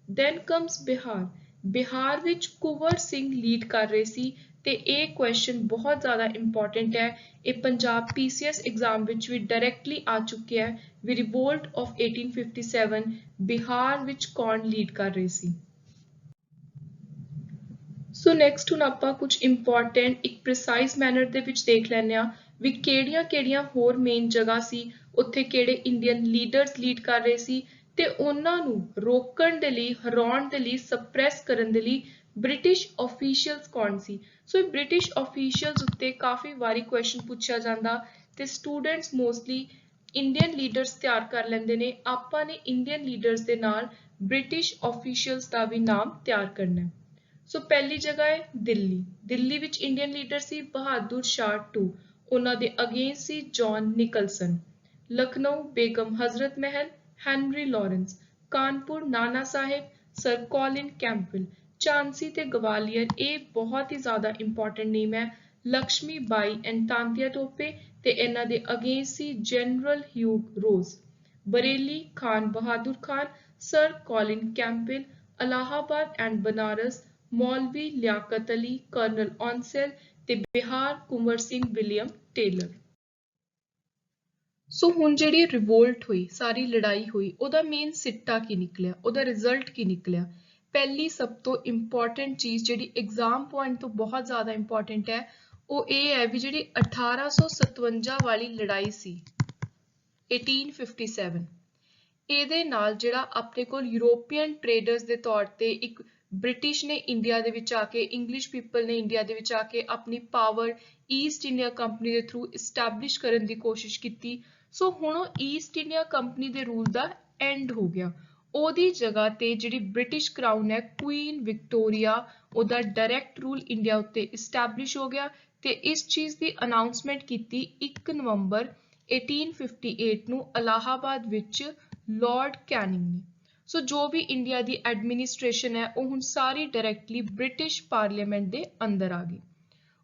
Then comes Bihar. ਬਿਹਾਰ ਵਿੱਚ ਕੁੰਵਰ ਸਿੰਘ ਲੀਡ ਕਰ ਰਹੇ ਸੀ ਤੇ ਇਹ ਕੁਐਸਚਨ ਬਹੁਤ ਜ਼ਿਆਦਾ ਇੰਪੋਰਟੈਂਟ ਹੈ। ਇਹ ਪੰਜਾਬ PCS ਐਗਜ਼ਾਮ ਵਿੱਚ ਵੀ ਡਾਇਰੈਕਟਲੀ ਆ ਚੁੱਕਿਆ ਹੈ ਵੀ ਰਿਵੋਲਟ ਆਫ 1857 ਬਿਹਾਰ ਵਿੱਚ ਕੌਣ ਲੀਡ ਕਰ ਰਹੇ ਸੀ। ਸੋ ਨੈਕਸਟ ਹੁਣ ਆਪਾਂ ਕੁਝ ਇੰਪੋਰਟੈਂਟ ਇੱਕ ਪ੍ਰੀਸਾਈਜ਼ ਮੈਨਰ ਦੇ ਵਿੱਚ ਦੇਖ ਲੈਂਦੇ ਹਾਂ ਵੀ ਕਿਹੜੀਆਂ ਹੋਰ ਮੇਨ ਜਗ੍ਹਾ ਸੀ, ਉੱਥੇ ਕਿਹੜੇ ਇੰਡੀਅਨ ਲੀਡਰਸ ਲੀਡ ਕਰ ਰਹੇ ਸੀ ਤੇ ਉਹਨਾਂ ਨੂੰ ਰੋਕਣ ਦੇ ਲਈ, ਹਰਾਉਣ ਦੇ ਲਈ, ਸਪਰੈਸ ਕਰਨ ਦੇ ਲਈ ਬ੍ਰਿਟਿਸ਼ ਆਫੀਸ਼ੀਅਲਸ ਕੌਣ ਸੀ। ਸੋ ਇਹ ਬ੍ਰਿਟਿਸ਼ ਆਫੀਸ਼ੀਅਲਸ ਉੱਤੇ ਕਾਫੀ ਵਾਰੀ ਕੁਐਸਚਨ ਪੁੱਛਿਆ ਜਾਂਦਾ ਤੇ ਸਟੂਡੈਂਟਸ ਮੋਸਟਲੀ ਇੰਡੀਅਨ ਲੀਡਰਸ ਤਿਆਰ ਕਰ ਲੈਂਦੇ ਨੇ। ਆਪਾਂ ਨੇ ਇੰਡੀਅਨ ਲੀਡਰਸ ਦੇ ਨਾਲ ਬ੍ਰਿਟਿਸ਼ ਆਫੀਸ਼ੀਅਲਸ ਦਾ ਵੀ ਨਾਮ ਤਿਆਰ ਕਰਨਾ ਹੈ। ਸੋ ਪਹਿਲੀ ਜਗ੍ਹਾ ਹੈ ਦਿੱਲੀ। ਦਿੱਲੀ ਵਿੱਚ ਇੰਡੀਅਨ ਲੀਡਰ ਸੀ ਬਹਾਦੁਰ ਸ਼ਾਹ II, ਉਹਨਾਂ ਦੇ ਅਗੇਂਸਟ ਸੀ John Nicholson. Lucknow Begum Hazrat Mahal, Henry Lawrence. Kanpur Nana Sahib, Sir Colin Campbell. Jhansi ਤੇ ਗਵਾਲੀਅਰ ਇਹ ਬਹੁਤ ਹੀ ਜ਼ਿਆਦਾ ਇੰਪੋਰਟੈਂਟ ਨੇਮ ਹੈ, ਲక్ష్ਮੀ ਬਾਈ ਐਂਡ ਤਾਂਤੀਆ ਟੋਪੇ ਤੇ ਇਹਨਾਂ ਦੇ ਅਗੇਂਸਟ ਸੀ General Hugh Rose. Bareilly Khan Bahadur Khan, Sir Colin Campbell. Allahabad and Banaras Maulvi Liaqat Ali, Colonel Oncell ਤੇ Bihar Kunwar Singh William Taylor. So ਹੁਣ ਜਿਹੜੀ ਰਿਵੋਲਟ ਹੋਈ, ਸਾਰੀ ਲੜਾਈ ਹੋਈ, ਉਹਦਾ ਮੇਨ ਸਿੱਟਾ ਕੀ ਨਿਕਲਿਆ, ਉਹਦਾ ਰਿਜ਼ਲਟ ਕੀ ਨਿਕਲਿਆ। ਪਹਿਲੀ ਸਭ ਤੋਂ ਇੰਪੋਰਟੈਂਟ ਚੀਜ਼ ਜਿਹੜੀ ਐਗਜ਼ਾਮ ਪੁਆਇੰਟ ਤੋਂ ਬਹੁਤ ਜ਼ਿਆਦਾ ਇੰਪੋਰਟੈਂਟ ਹੈ ਉਹ ਇਹ ਹੈ ਵੀ ਜਿਹੜੀ 1857 ਵਾਲੀ ਲੜਾਈ ਸੀ 1857, ਇਹਦੇ ਨਾਲ ਜਿਹੜਾ ਆਪਣੇ ਕੋਲ ਯੂਰੋਪੀਅਨ ਟ੍ਰੇਡਰਸ ਦੇ ਤੌਰ ਤੇ ਇੱਕ ਬ੍ਰਿਟਿਸ਼ ਨੇ ਇੰਡੀਆ ਦੇ ਵਿੱਚ ਆ ਕੇ ਇੰਗਲਿਸ਼ ਪੀਪਲ ਨੇ ਇੰਡੀਆ ਦੇ ਵਿੱਚ ਆ ਕੇ ਆਪਣੀ ਪਾਵਰ ਈਸਟ ਇੰਡੀਆ ਕੰਪਨੀ ਦੇ ਥਰੂ ਇਸਟੈਬਲਿਸ਼ ਕਰਨ ਦੀ ਕੋਸ਼ਿਸ਼ ਕੀਤੀ। ਸੋ ਹੁਣ ਉਹ ਈਸਟ ਇੰਡੀਆ ਕੰਪਨੀ ਦੇ ਰੂਲ ਦਾ ਐਂਡ ਹੋ ਗਿਆ। ਉਹਦੀ ਜਗ੍ਹਾ ਤੇ ਜਿਹੜੀ ਬ੍ਰਿਟਿਸ਼ ਕਰਾਊਨ ਹੈ ਕੁਈਨ ਵਿਕਟੋਰੀਆ ਉਹਦਾ ਡਾਇਰੈਕਟ ਰੂਲ ਇੰਡੀਆ ਉੱਤੇ ਇਸਟੈਬਲਿਸ਼ ਹੋ ਗਿਆ ਤੇ ਇਸ ਚੀਜ਼ ਦੀ ਅਨਾਉਂਸਮੈਂਟ ਕੀਤੀ 1 ਨਵੰਬਰ 1858 ਨੂੰ ਅਲਾਹਾਬਾਦ ਵਿੱਚ ਲਾਰਡ ਕੈਨਿੰਗ ਨੇ। ਸੋ ਜੋ ਵੀ ਇੰਡੀਆ ਦੀ ਐਡਮਿਨਿਸਟ੍ਰੇਸ਼ਨ ਹੈ ਉਹ ਹੁਣ ਸਾਰੀ ਡਾਇਰੈਕਟਲੀ ਬ੍ਰਿਟਿਸ਼ ਪਾਰਲੀਮੈਂਟ ਦੇ ਅੰਦਰ ਆ ਗਈ।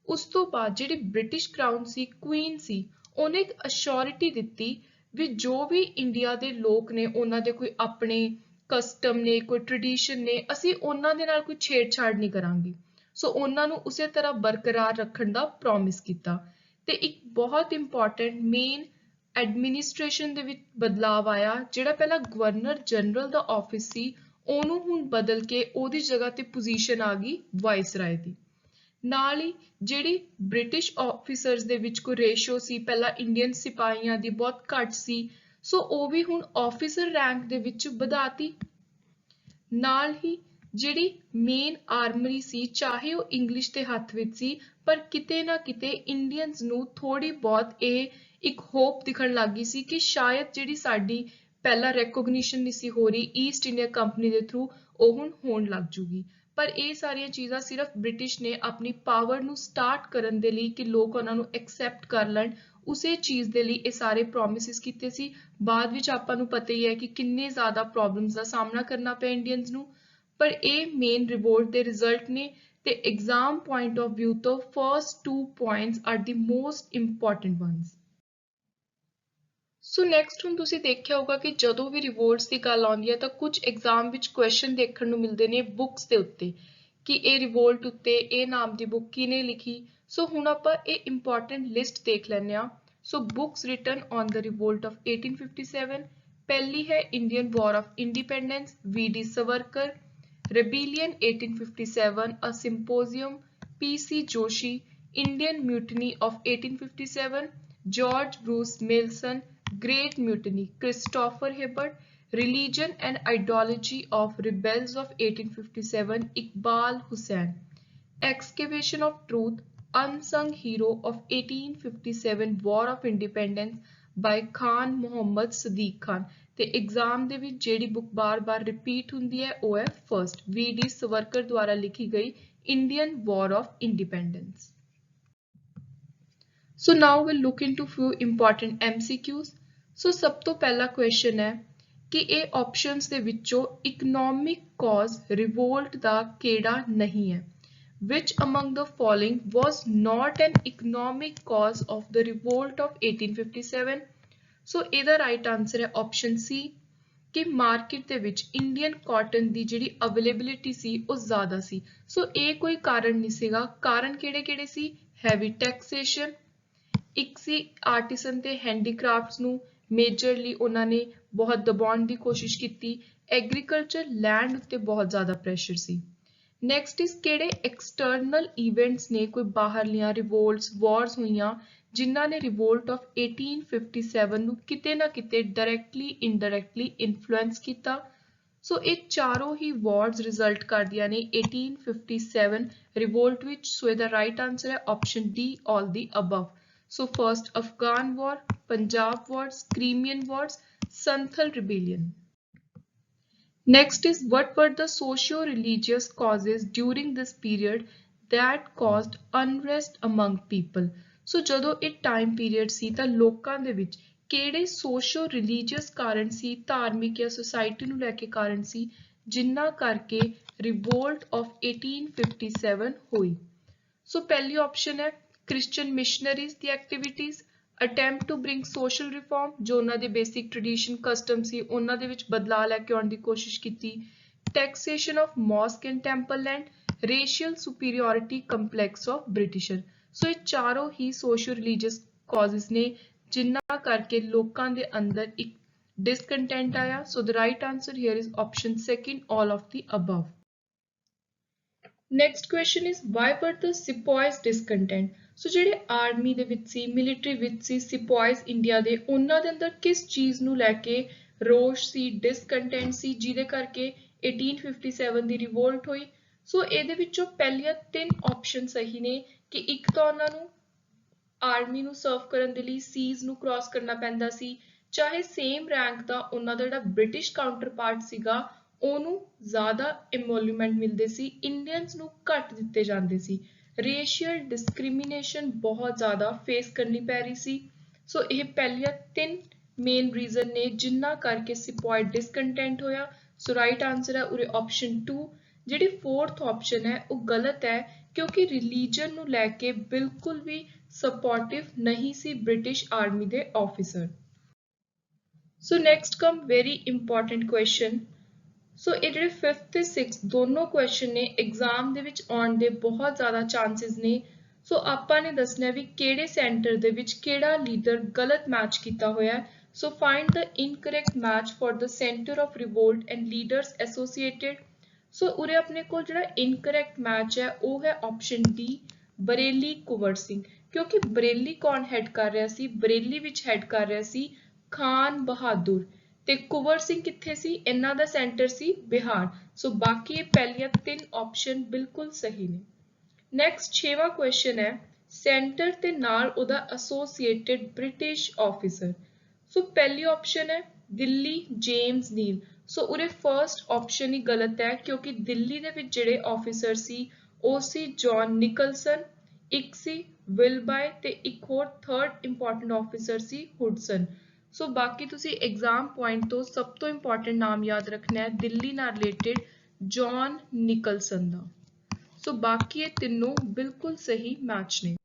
ਉਸ ਤੋਂ ਬਾਅਦ ਜਿਹੜੀ ਬ੍ਰਿਟਿਸ਼ ਕਰਾਊਨ ਸੀ ਕੁਈਨ ਸੀ ਉਹਨੇ ਇੱਕ ਅਸ਼ੋਰਿਟੀ ਦਿੱਤੀ ਵੀ ਜੋ ਵੀ ਇੰਡੀਆ ਦੇ ਲੋਕ ਨੇ ਉਹਨਾਂ ਦੇ ਕੋਈ ਆਪਣੇ ਕਸਟਮ ਨੇ ਕੋਈ ਟ੍ਰੈਡੀਸ਼ਨ ਨੇ ਅਸੀਂ ਉਹਨਾਂ ਦੇ ਨਾਲ ਕੋਈ ਛੇੜਛਾੜ ਨਹੀਂ ਕਰਾਂਗੇ। ਸੋ ਉਹਨਾਂ ਨੂੰ ਉਸੇ ਤਰ੍ਹਾਂ ਬਰਕਰਾਰ ਰੱਖਣ ਦਾ ਪ੍ਰੋਮਿਸ ਕੀਤਾ ਤੇ ਇੱਕ ਬਹੁਤ ਇੰਪੋਰਟੈਂਟ ਮੇਨ ਐਡਮਿਨਿਸਟ੍ਰੇਸ਼ਨ ਦੇ ਵਿੱਚ ਬਦਲਾਵ ਆਇਆ। ਜਿਹੜਾ ਪਹਿਲਾਂ ਗਵਰਨਰ ਜਨਰਲ ਦਾ ਆਫਿਸ ਸੀ ਉਹਨੂੰ ਹੁਣ ਬਦਲ ਕੇ ਉਹਦੀ ਜਗ੍ਹਾ ਤੇ ਪੋਜੀਸ਼ਨ ਆ ਗਈ ਵਾਇਸਰਾਏ ਦੀ। ਨਾਲ ਹੀ ਜਿਹੜੀ ਬ੍ਰਿਟਿਸ਼ ਆਫੀਸਰਸ ਦੇ ਵਿੱਚ ਕੋਈ ਰੇਸ਼ੋ ਸੀ ਪਹਿਲਾਂ ਇੰਡੀਅਨ ਸਿਪਾਹੀਆਂ ਦੀ ਬਹੁਤ ਘੱਟ ਸੀ ਸੋ ਉਹ ਵੀ ਹੁਣ ਆਫੀਸਰ ਰੈਂਕ ਦੇ ਵਿੱਚ ਵਧਾਤੀ। ਨਾਲ ਹੀ ਜਿਹੜੀ ਮੇਨ ਆਰਮਰੀ ਸੀ ਚਾਹੇ ਉਹ ਇੰਗਲਿਸ਼ ਦੇ ਹੱਥ ਵਿੱਚ ਸੀ ਪਰ ਕਿਤੇ ਨਾ ਕਿਤੇ ਇੰਡੀਅਨਸ ਨੂੰ ਥੋੜੀ ਬਹੁਤ ਇਹ ਇੱਕ ਹੋਪ ਦਿਖਣ ਲੱਗ ਗਈ ਸੀ ਕਿ ਸ਼ਾਇਦ ਜਿਹੜੀ ਸਾਡੀ ਪਹਿਲਾਂ ਰੈਕੋਗਨੀਸ਼ਨ ਨਹੀਂ ਸੀ ਹੋ ਰਹੀ ਈਸਟ ਇੰਡੀਆ ਕੰਪਨੀ ਦੇ ਥਰੂ ਉਹ ਹੁਣ ਹੋਣ ਲੱਗ ਜੂਗੀ। ਪਰ ਇਹ ਸਾਰੀਆਂ ਚੀਜ਼ਾਂ ਸਿਰਫ ਬ੍ਰਿਟਿਸ਼ ਨੇ ਆਪਣੀ ਪਾਵਰ ਨੂੰ ਸਟਾਰਟ ਕਰਨ ਦੇ ਲਈ ਕਿ ਲੋਕ ਉਹਨਾਂ ਨੂੰ ਐਕਸੈਪਟ ਕਰ ਲੈਣ ਉਸੇ ਚੀਜ਼ ਦੇ ਲਈ ਇਹ ਸਾਰੇ ਪ੍ਰੋਮਿਸਿਸ ਕੀਤੇ ਸੀ। ਬਾਅਦ ਵਿੱਚ ਆਪਾਂ ਨੂੰ ਪਤਾ ਹੀ ਹੈ ਕਿ ਕਿੰਨੇ ਜ਼ਿਆਦਾ ਪ੍ਰੋਬਲਮਸ ਦਾ ਸਾਹਮਣਾ ਕਰਨਾ ਪਿਆ ਇੰਡੀਅਨਸ ਨੂੰ। ਪਰ ਇਹ ਮੇਨ ਰਿਵੋਲਟ ਦੇ ਰਿਜ਼ਲਟ ਨੇ ਤੇ ਐਗਜ਼ਾਮ ਪੁਆਇੰਟ ਆਫ ਵਿਊ ਤੋਂ ਫਰਸਟ 2 ਪੁਆਇੰਟਸ ਆਰ ਦੀ most important ones. So next ਹੁਣ ਤੁਸੀਂ ਦੇਖਿਆ ਹੋਊਗਾ ਕਿ ਜਦੋਂ ਵੀ ਰਿਵੋਲਟਸ ਦੀ ਗੱਲ ਆਉਂਦੀ ਹੈ ਤਾਂ ਕੁਝ ਐਗਜ਼ਾਮ ਵਿੱਚ ਕੁਐਸਚਨ ਦੇਖਣ ਨੂੰ ਮਿਲਦੇ ਨੇ ਬੁੱਕਸ ਦੇ ਉੱਤੇ ਕਿ ਇਹ ਰਿਵੋਲਟ ਉੱਤੇ ਇਹ ਨਾਮ ਦੀ ਬੁੱਕ ਕਿਹਨੇ ਲਿਖੀ। ਸੋ ਹੁਣ ਆਪਾਂ ਇਹ ਇੰਪੋਰਟੈਂਟ ਲਿਸਟ ਦੇਖ ਲੈਂਦੇ ਹਾਂ। So books written on the revolt of 1857 ਪਹਿਲੀ ਹੈ Indian war of independence V.D. Savarkar, Rebellion 1857 A Symposium P.C. Joshi, Indian Mutiny of 1857 George Bruce Mason, Great Mutiny Christopher Hibbert, Religion and Ideology of Rebels of 1857 Iqbal Hussain, Excavation of Truth Unsung Hero of 1857 War of Independence by Khan Muhammad Sadiq Khan। ਤੇ exam ਦੇ ਵਿੱਚ ਜਿਹੜੀ book ਬਾਰ-ਬਾਰ repeat ਹੁੰਦੀ ਹੈ ਉਹ ਹੈ first V.D. ਸਵਰਕਰ ਦੁਆਰਾ ਲਿਖੀ ਗਈ Indian war of independence. So now we'll look into few important MCQs। So ਸਭ ਤੋਂ ਪਹਿਲਾ ਕੁਐਸਚਨ ਹੈ ਕਿ ਇਹ ਆਪਸ਼ਨਸ ਦੇ ਵਿੱਚੋਂ ਇਕਨੋਮਿਕ ਕਾਜ਼ ਰਿਵੋਲਟ ਦਾ ਕਿਹੜਾ ਨਹੀਂ ਹੈ। Which among the following was not an economic cause of the revolt of 1857? ਸੋ ਇਹਦਾ ਰਾਈਟ ਆਨਸਰ ਹੈ ਆਪਸ਼ਨ ਸੀ ਕਿ ਮਾਰਕੀਟ ਦੇ ਵਿੱਚ ਇੰਡੀਅਨ ਕਾਟਨ ਦੀ ਜਿਹੜੀ ਅਵੇਲੇਬਿਲਿਟੀ ਸੀ ਉਹ ਜ਼ਿਆਦਾ ਸੀ। ਸੋ ਇਹ ਕੋਈ ਕਾਰਨ ਨਹੀਂ ਸੀਗਾ। ਕਾਰਨ ਕਿਹੜੇ-ਕਿਹੜੇ ਸੀ? ਹੈਵੀ ਟੈਕਸੇਸ਼ਨ, ਇੱਕ ਸੀ ਆਰਟੀਸਨ ਤੇ ਹੈਂਡੀਕ੍ਰਾਫਟਸ ਨੂੰ ਮੇਜਰਲੀ ਉਹਨਾਂ ਨੇ ਬਹੁਤ ਦਬਾਉਣ ਦੀ ਕੋਸ਼ਿਸ਼ ਕੀਤੀ, ਐਗਰੀਕਲਚਰ ਲੈਂਡ ਉੱਤੇ ਬਹੁਤ ਜ਼ਿਆਦਾ ਪ੍ਰੈਸ਼ਰ ਸੀ। ਨੈਕਸਟ ਇਸ ਕਿਹੜੇ ਐਕਸਟਰਨਲ ਇਵੈਂਟਸ ਨੇ ਕੋਈ ਬਾਹਰਲੀਆਂ ਰਿਵੋਲਟਸ ਵਾਰਸ ਹੋਈਆਂ ਜਿਨ੍ਹਾਂ ਨੇ ਰਿਵੋਲਟ ਆਫ 1857 ਨੂੰ ਕਿਤੇ ਨਾ ਕਿਤੇ ਡਾਇਰੈਕਟਲੀ ਇਨਡਾਇਰੈਕਟਲੀ ਇਨਫਲੂਐਂਸ ਕੀਤਾ। ਸੋ ਇਹ ਚਾਰੋਂ ਹੀ ਵਾਰਸ ਰਿਜ਼ਲਟ ਕਰਦੀਆਂ ਨੇ 1857 ਰਿਵੋਲਟ ਵਿੱਚ। ਸੋ ਇਹਦਾ ਰਾਈਟ ਆਨਸਰ ਹੈ option D all the above. So first Afghan war, Punjab wars, Crimean wars, Santhal rebellion. Next is what were the socio-religious causes during this period that caused unrest among people? So ਜਦੋਂ ਇਹ time period ਸੀ ਤਾਂ ਲੋਕਾਂ ਦੇ ਵਿੱਚ ਕਿਹੜੇ ਸੋਸ਼ੋ religious ਕਾਰਨ ਸੀ, ਧਾਰਮਿਕ ਜਾਂ ਸੁਸਾਇਟੀ ਨੂੰ ਲੈ ਕੇ ਕਾਰਨ ਸੀ ਜਿਨ੍ਹਾਂ ਕਰਕੇ ਰਿਵੋਲਟ ਆਫ 1857 ਹੋਈ। ਸੋ ਪਹਿਲੀ ਆਪਸ਼ਨ ਹੈ Christian missionaries the activities, attempt to bring social reform ਜੋ ਉਹਨਾਂ ਦੇ ਬੇਸਿਕ ਟ੍ਰੈਡੀਸ਼ਨ ਕਸਟਮ ਸੀ ਉਹਨਾਂ ਦੇ ਵਿੱਚ ਬਦਲਾਅ ਲੈ ਕੇ ਆਉਣ ਦੀ ਕੋਸ਼ਿਸ਼ ਕੀਤੀ, taxation of mosque and temple land, racial superiority complex of Britisher। ਸੋ ਇਹ ਚਾਰੋਂ ਹੀ ਸੋਸ਼ੋ ਰਿਲੀਜੀਅਸ ਕਾਜ਼ਸ ਨੇ ਜਿਨ੍ਹਾਂ ਕਰਕੇ ਲੋਕਾਂ ਦੇ ਅੰਦਰ ਇੱਕ discontent ਆਇਆ। ਸੋ the right answer here is option second all of the above। Next question is why were the sepoys discontent? ਸੋ ਜਿਹੜੇ ਆਰਮੀ ਦੇ ਵਿੱਚ ਸੀ, ਮਿਲਿਟਰੀ ਵਿੱਚ ਸੀ, ਸਿਪਾਈਜ਼ ਇੰਡੀਆ ਦੇ, ਉਹਨਾਂ ਦੇ ਅੰਦਰ ਕਿਸ ਚੀਜ਼ ਨੂੰ ਲੈ ਕੇ ਰੋਸ਼ ਸੀ, ਡਿਸਕੰਟੈਂਟ ਸੀ, ਜਿਹਦੇ ਕਰਕੇ 1857 ਦੀ ਰਿਵੋਲਟ ਹੋਈ। ਸੋ ਇਹਦੇ ਵਿੱਚੋਂ ਪਹਿਲੀਆਂ 3 ਆਪਸ਼ਨ ਸਹੀ ਨੇ ਕਿ ਇੱਕ ਤਾਂ ਉਹਨਾਂ ਨੂੰ ਆਰਮੀ ਨੂੰ ਸਰਵ ਕਰਨ ਦੇ ਲਈ ਸੀਜ਼ ਨੂੰ ਕ੍ਰਾਸ ਕਰਨਾ ਪੈਂਦਾ ਸੀ, ਚਾਹੇ ਸੇਮ ਰੈਂਕ ਦਾ ਉਹਨਾਂ ਦਾ ਜਿਹੜਾ ਬ੍ਰਿਟਿਸ਼ ਕਾਊਂਟਰ ਪਾਰਟ ਸੀਗਾ ਉਹਨੂੰ ਜ਼ਿਆਦਾ ਐਮੋਲੂਮੈਂਟ ਮਿਲਦੇ ਸੀ, ਇੰਡੀਅਨਸ ਨੂੰ ਘੱਟ ਦਿੱਤੇ ਜਾਂਦੇ ਸੀ, ਰੇਸ਼ੀਅਲ ਡਿਸਕ੍ਰਿਮੀਨੇਸ਼ਨ ਬਹੁਤ ਜ਼ਿਆਦਾ ਫੇਸ ਕਰਨੀ ਪੈ ਰਹੀ ਸੀ। ਸੋ ਇਹ ਪਹਿਲੀਆਂ 3 ਮੇਨ ਰੀਜ਼ਨ ਨੇ ਜਿਨ੍ਹਾਂ ਕਰਕੇ ਸਿਪਾਹੀ ਡਿਸਕੰਟੈਂਟ ਹੋਇਆ। ਸੋ ਰਾਈਟ ਆਂਸਰ ਹੈ ਉਰੇ ਆਪਸ਼ਨ 2। ਜਿਹੜੀ 4th ਆਪਸ਼ਨ ਹੈ ਉਹ ਗਲਤ ਹੈ ਕਿਉਂਕਿ ਰਿਲੀਜਨ ਨੂੰ ਲੈ ਕੇ ਬਿਲਕੁਲ ਵੀ ਸਪੋਰਟਿਵ ਨਹੀਂ ਸੀ ਬ੍ਰਿਟਿਸ਼ ਆਰਮੀ ਦੇ ਆਫੀਸਰ। ਸੋ ਨੈਕਸਟ ਕਮ ਵੈਰੀ ਇੰਪੋਰਟੈਂਟ ਕੁਐਸਚਨ। ਸੋ ਇਹ ਜਿਹੜੇ 5th ਤੇ 6th ਦੋਨੋਂ ਕੁਐਸਚਨ ਨੇ ਐਗਜ਼ਾਮ ਦੇ ਵਿੱਚ ਆਉਣ ਦੇ ਬਹੁਤ ਜ਼ਿਆਦਾ ਚਾਂਸਸ ਨੇ। ਸੋ ਆਪਾਂ ਨੇ ਦੱਸਣਾ ਵੀ ਕਿਹੜੇ ਸੈਂਟਰ ਦੇ ਵਿੱਚ ਕਿਹੜਾ ਲੀਡਰ ਗਲਤ ਮੈਚ ਕੀਤਾ ਹੋਇਆ। So find the incorrect match for the centre of revolt and leaders associated. So उरे अपने को जो इनकरैक्ट मैच है वो है ऑप्शन डी बरेली कुंवर सिंह, क्योंकि बरेली कौन हैड कर रहा सी, बरेली विच हैड कर रहा सी खान बहादुर ते कुंवर सिंह किथे सी, इन्हां दा सेंटर सी बिहार। सो बाकी पहलियां 3 ऑप्शन बिल्कुल सही ने। नैक्सट 6वां क्वेश्चन है सेंटर ते नाल उहदा एसोसिएटेड ब्रिटिश ऑफिसर। सो पहली ऑप्शन है दिल्ली जेम्स नील। सो उरे फर्स्ट ऑप्शन ही गलत है क्योंकि दिल्ली दे विच जिहड़े ऑफिसर सी ਉਹ ਸੀ ਜੌਨ ਨਿਕਲਸਨ, ਇੱਕ ਸੀ ਵਿਲਬਾਏ ਤੇ ਇੱਕ ਹੋਰ ਥਰਡ ਇੰਪੋਰਟੈਂਟ ਆਫੀਸਰ ਸੀ ਹੁਡਸਨ। ਸੋ ਬਾਕੀ ਤੁਸੀਂ ਐਗਜ਼ਾਮ ਪੁਆਇੰਟ ਤੋਂ ਸਭ ਤੋਂ ਇੰਪੋਰਟੈਂਟ ਨਾਮ ਯਾਦ ਰੱਖਣਾ ਹੈ ਦਿੱਲੀ ਨਾਲ ਰਿਲੇਟਡ ਜੌਨ ਨਿਕਲਸਨ ਦਾ। ਸੋ ਬਾਕੀ ਇਹ ਤਿੰਨੋਂ ਬਿਲਕੁਲ ਸਹੀ ਮੈਚ ਨੇ।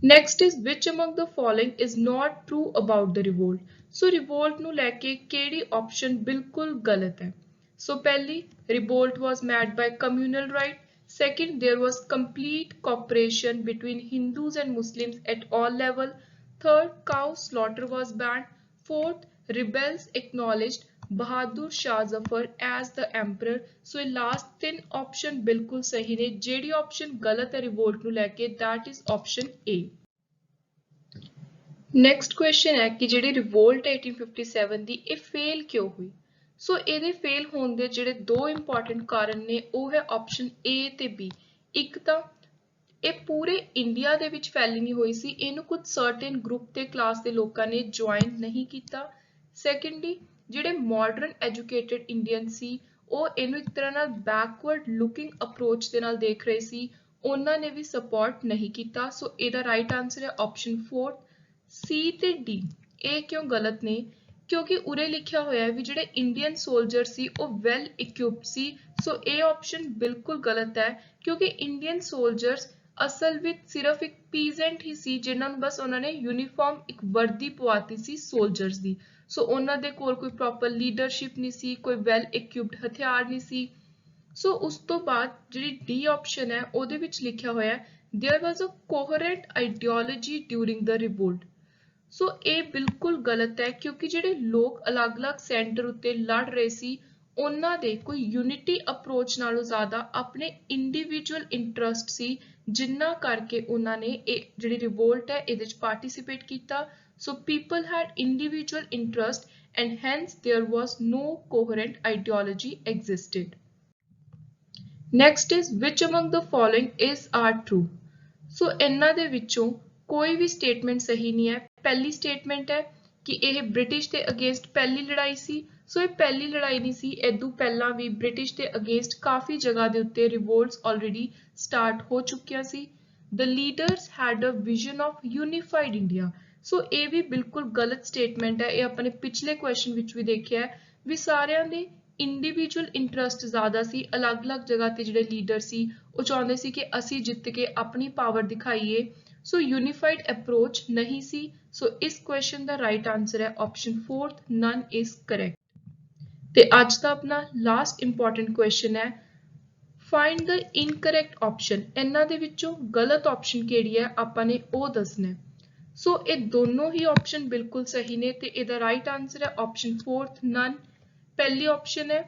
Next is which among the following is not true about the revolt. So revolt ਨੂੰ ਲੈ ਕੇ ਕਿਹੜੀ ਆਪਸ਼ਨ ਬਿਲਕੁਲ ਗਲਤ ਹੈ। ਸੋ ਪਹਿਲੀ revolt was made by communal right। Second, there was complete cooperation between Hindus and Muslims at all level। Third, cow slaughter was banned। Fourth, rebels acknowledged Bahadur Shah Zafar as the emperor। So ਇਹ last 3 option ਬਿਲਕੁਲ ਸਹੀ ਨੇ। ਜਿਹੜੀ option ਗਲਤ ਹੈ revolt ਨੂੰ ਲੈ ਕੇ that is option A। Next question ਹੈ ਕਿ ਜਿਹੜੀ revolt 1857 ਦੀ ਇਹ fail ਕਿਉਂ ਹੋਈ। ਸੋ ਇਹਦੇ ਫੇਲ ਹੋਣ ਦੇ ਜਿਹੜੇ 2 ਇੰਪੋਰਟੈਂਟ ਕਾਰਨ ਨੇ ਉਹ ਹੈ ਆਪਸ਼ਨ A ਤੇ B। ਇੱਕ ਤਾਂ ਇਹ ਪੂਰੇ ਇੰਡੀਆ ਦੇ ਵਿੱਚ ਫੈਲੀ ਨਹੀਂ ਹੋਈ ਸੀ, ਇਹਨੂੰ ਕੁਝ ਸਰਟਨ ਗਰੁੱਪ ਤੇ ਕਲਾਸ ਦੇ ਲੋਕਾਂ ਨੇ ਜੁਆਇਨ ਨਹੀਂ ਕੀਤਾ। ਸੈਕੰਡਲੀ ਜਿਹੜੇ ਮਾਡਰਨ ਐਜੂਕੇਟਡ ਇੰਡੀਅਨ ਸੀ ਉਹ ਇਹਨੂੰ ਇੱਕ ਤਰ੍ਹਾਂ ਨਾਲ ਬੈਕਵਰਡ ਲੁਕਿੰਗ ਅਪਰੋਚ ਦੇ ਨਾਲ ਦੇਖ ਰਹੇ ਸੀ, ਉਹਨਾਂ ਨੇ ਵੀ ਸਪੋਰਟ ਨਹੀਂ ਕੀਤਾ। ਸੋ ਇਹਦਾ ਰਾਈਟ ਆਨਸਰ ਹੈ ਆਪਸ਼ਨ 4। C ਤੇ D ਇਹ ਕਿਉਂ ਗਲਤ ਨੇ ਕਿਉਂਕਿ ਉਰੇ ਲਿਖਿਆ ਹੋਇਆ ਹੈ ਵੀ ਜਿਹੜੇ ਇੰਡੀਅਨ ਸੋਲਜਰ ਸੀ ਉਹ ਵੈਲ ਇਕਵਿਪਡ ਸੀ। ਸੋ ਇਹ ਆਪਸ਼ਨ ਬਿਲਕੁਲ ਗਲਤ ਹੈ ਕਿਉਂਕਿ ਇੰਡੀਅਨ ਸੋਲਜਰਸ ਅਸਲ ਵਿੱਚ ਸਿਰਫ ਇੱਕ ਪੀਜ਼ੈਂਟ ਹੀ ਸੀ ਜਿਨ੍ਹਾਂ ਨੂੰ ਬਸ ਉਹਨਾਂ ਨੇ ਯੂਨੀਫਾਰਮ ਇੱਕ ਵਰਦੀ ਪਵਾਤੀ ਸੀ ਸੋਲਜਰਸ ਦੀ। ਸੋ ਉਹਨਾਂ ਦੇ ਕੋਲ ਕੋਈ ਪ੍ਰੋਪਰ ਲੀਡਰਸ਼ਿਪ ਨਹੀਂ ਸੀ, ਕੋਈ ਵੈਲ ਇਕਵਿਪਡ ਹਥਿਆਰ ਨਹੀਂ ਸੀ। ਸੋ ਉਸ ਤੋਂ ਬਾਅਦ ਜਿਹੜੀ ਡੀ ਆਪਸ਼ਨ ਹੈ ਉਹਦੇ ਵਿੱਚ ਲਿਖਿਆ ਹੋਇਆ ਹੈ there was a coherent ideology during the revolt. So ਇਹ ਬਿਲਕੁਲ ਗਲਤ ਹੈ ਕਿਉਂਕਿ ਜਿਹੜੇ ਲੋਕ ਅਲੱਗ-ਅਲੱਗ ਸੈਂਟਰ ਉੱਤੇ ਲੜ ਰਹੇ ਸੀ ਉਹਨਾਂ ਦੇ ਕੋਈ ਯੂਨਿਟੀ ਅਪਰੋਚ ਨਾਲੋਂ ਜ਼ਿਆਦਾ ਆਪਣੇ ਇੰਡੀਵਿਜੂਅਲ ਇੰਟਰਸਟ ਸੀ ਜਿੰਨਾ ਕਰਕੇ ਉਹਨਾਂ ਨੇ ਇਹ ਜਿਹੜੀ ਰਿਵੋਲਟ ਹੈ ਇਹਦੇ ਵਿੱਚ ਪਾਰਟਿਸਿਪੇਟ ਕੀਤਾ। So people had individual interest and hence there was no coherent ideology existed. Next is which among the following is are true. So ਇਹਨਾਂ ਦੇ ਵਿੱਚੋਂ ਕੋਈ ਵੀ ਸਟੇਟਮੈਂਟ ਸਹੀ ਨਹੀਂ ਹੈ। ਪਹਿਲੀ ਸਟੇਟਮੈਂਟ ਹੈ ਕਿ ਇਹ ਬ੍ਰਿਟਿਸ਼ ਦੇ ਅਗੇਂਸਟ ਪਹਿਲੀ ਲੜਾਈ ਸੀ। ਸੋ ਇਹ ਪਹਿਲੀ ਲੜਾਈ ਨਹੀਂ ਸੀ, ਇਦੋਂ ਪਹਿਲਾਂ ਵੀ ਬ੍ਰਿਟਿਸ਼ ਦੇ ਅਗੇਂਸਟ ਕਾਫੀ ਜਗ੍ਹਾ ਦੇ ਉੱਤੇ ਰਿਵੋਲਟਸ ਆਲਰੇਡੀ ਸਟਾਰਟ ਹੋ ਚੁੱਕੀਆਂ ਸੀ। The leaders had a vision of unified India. So ਇਹ ਵੀ ਬਿਲਕੁਲ ਗਲਤ ਸਟੇਟਮੈਂਟ ਹੈ। ਇਹ ਆਪਣੇ ਪਿਛਲੇ ਕੁਐਸਚਨ ਵਿੱਚ ਵੀ ਦੇਖਿਆ ਹੈ ਵੀ ਸਾਰਿਆਂ ਦੇ ਇੰਡੀਵਿਜੂਅਲ ਇੰਟਰਸਟ ਜ਼ਿਆਦਾ ਸੀ, ਅਲੱਗ-ਅਲੱਗ ਜਗ੍ਹਾ ਤੇ ਜਿਹੜੇ ਲੀਡਰ ਸੀ ਉਹ ਚਾਹੁੰਦੇ ਸੀ ਕਿ ਅਸੀਂ ਜਿੱਤ ਕੇ ਆਪਣੀ ਪਾਵਰ ਦਿਖਾਈਏ। ਸੋ यूनिफाइड अप्रोच नहीं सी। सो इस क्वेश्चन का राइट आंसर है ऑप्शन 4 नन इज करेक्ट। ते आज का अपना लास्ट इंपॉर्टेंट क्वेश्चन है फाइंड द इनकरेक्ट ऑप्शन। इन्हां दे विचों गलत ऑप्शन केड़ी है आपां ने वो दसना है। सो ये दोनों ही ऑप्शन बिल्कुल सही ने ते इहदा राइट आंसर है ऑप्शन 4 नन। पहली ऑप्शन है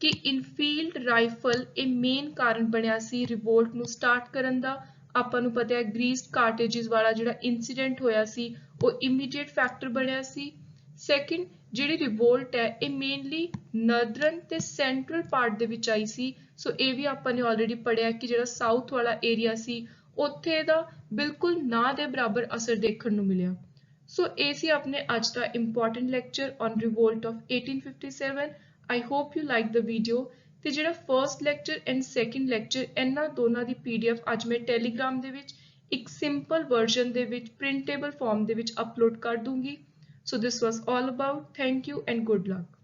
कि इनफील्ड राइफल ये मेन कारण बनिया सी रिवोल्ट नूं स्टार्ट करन दा। ਆਪਾਂ ਨੂੰ ਪਤਾ ਹੈ ਗ੍ਰੀਸਡ ਕਾਰਟੇजेस ਵਾਲਾ ਜਿਹੜਾ ਇਨਸੀਡੈਂਟ ਹੋਇਆ ਸੀ ਉਹ ਇਮੀਡੀਏਟ ਫੈਕਟਰ ਬਣਿਆ ਸੀ। ਸੈਕਿੰਡ ਜਿਹੜੀ ਰਿਵੋਲਟ ਹੈ ਇਹ ਮੇਨਲੀ ਨਰਦਰਨ ਤੇ ਸੈਂਟਰਲ ਪਾਰਟ ਦੇ ਵਿੱਚ ਆਈ ਸੀ। ਸੋ ਇਹ ਵੀ ਆਪਾਂ ਨੇ ਆਲਰੇਡੀ ਪੜ੍ਹਿਆ ਕਿ ਜਿਹੜਾ ਸਾਊਥ ਵਾਲਾ ਏਰੀਆ ਸੀ ਉੱਥੇ ਦਾ ਬਿਲਕੁਲ ਨਾ ਦੇ ਬਰਾਬਰ ਅਸਰ ਦੇਖਣ ਨੂੰ ਮਿਲਿਆ। ਸੋ ਇਹ ਸੀ ਆਪਣੇ ਅੱਜ ਦਾ important lecture on revolt of 1857। I hope you like the video. ਤੇ ਜਿਹੜਾ first lecture and second lecture ਇਹਨਾਂ ਦੋਨਾਂ ਦੀ PDF ਅੱਜ ਮੈਂ ਟੈਲੀਗ੍ਰਾਮ ਦੇ ਵਿੱਚ ਇੱਕ ਸਿੰਪਲ ਵਰਜ਼ਨ ਦੇ ਵਿੱਚ ਪ੍ਰਿੰਟੇਬਲ ਫਾਰਮ ਦੇ ਵਿੱਚ ਅਪਲੋਡ ਕਰ ਦੂੰਗੀ। So this was all about. Thank you and good luck.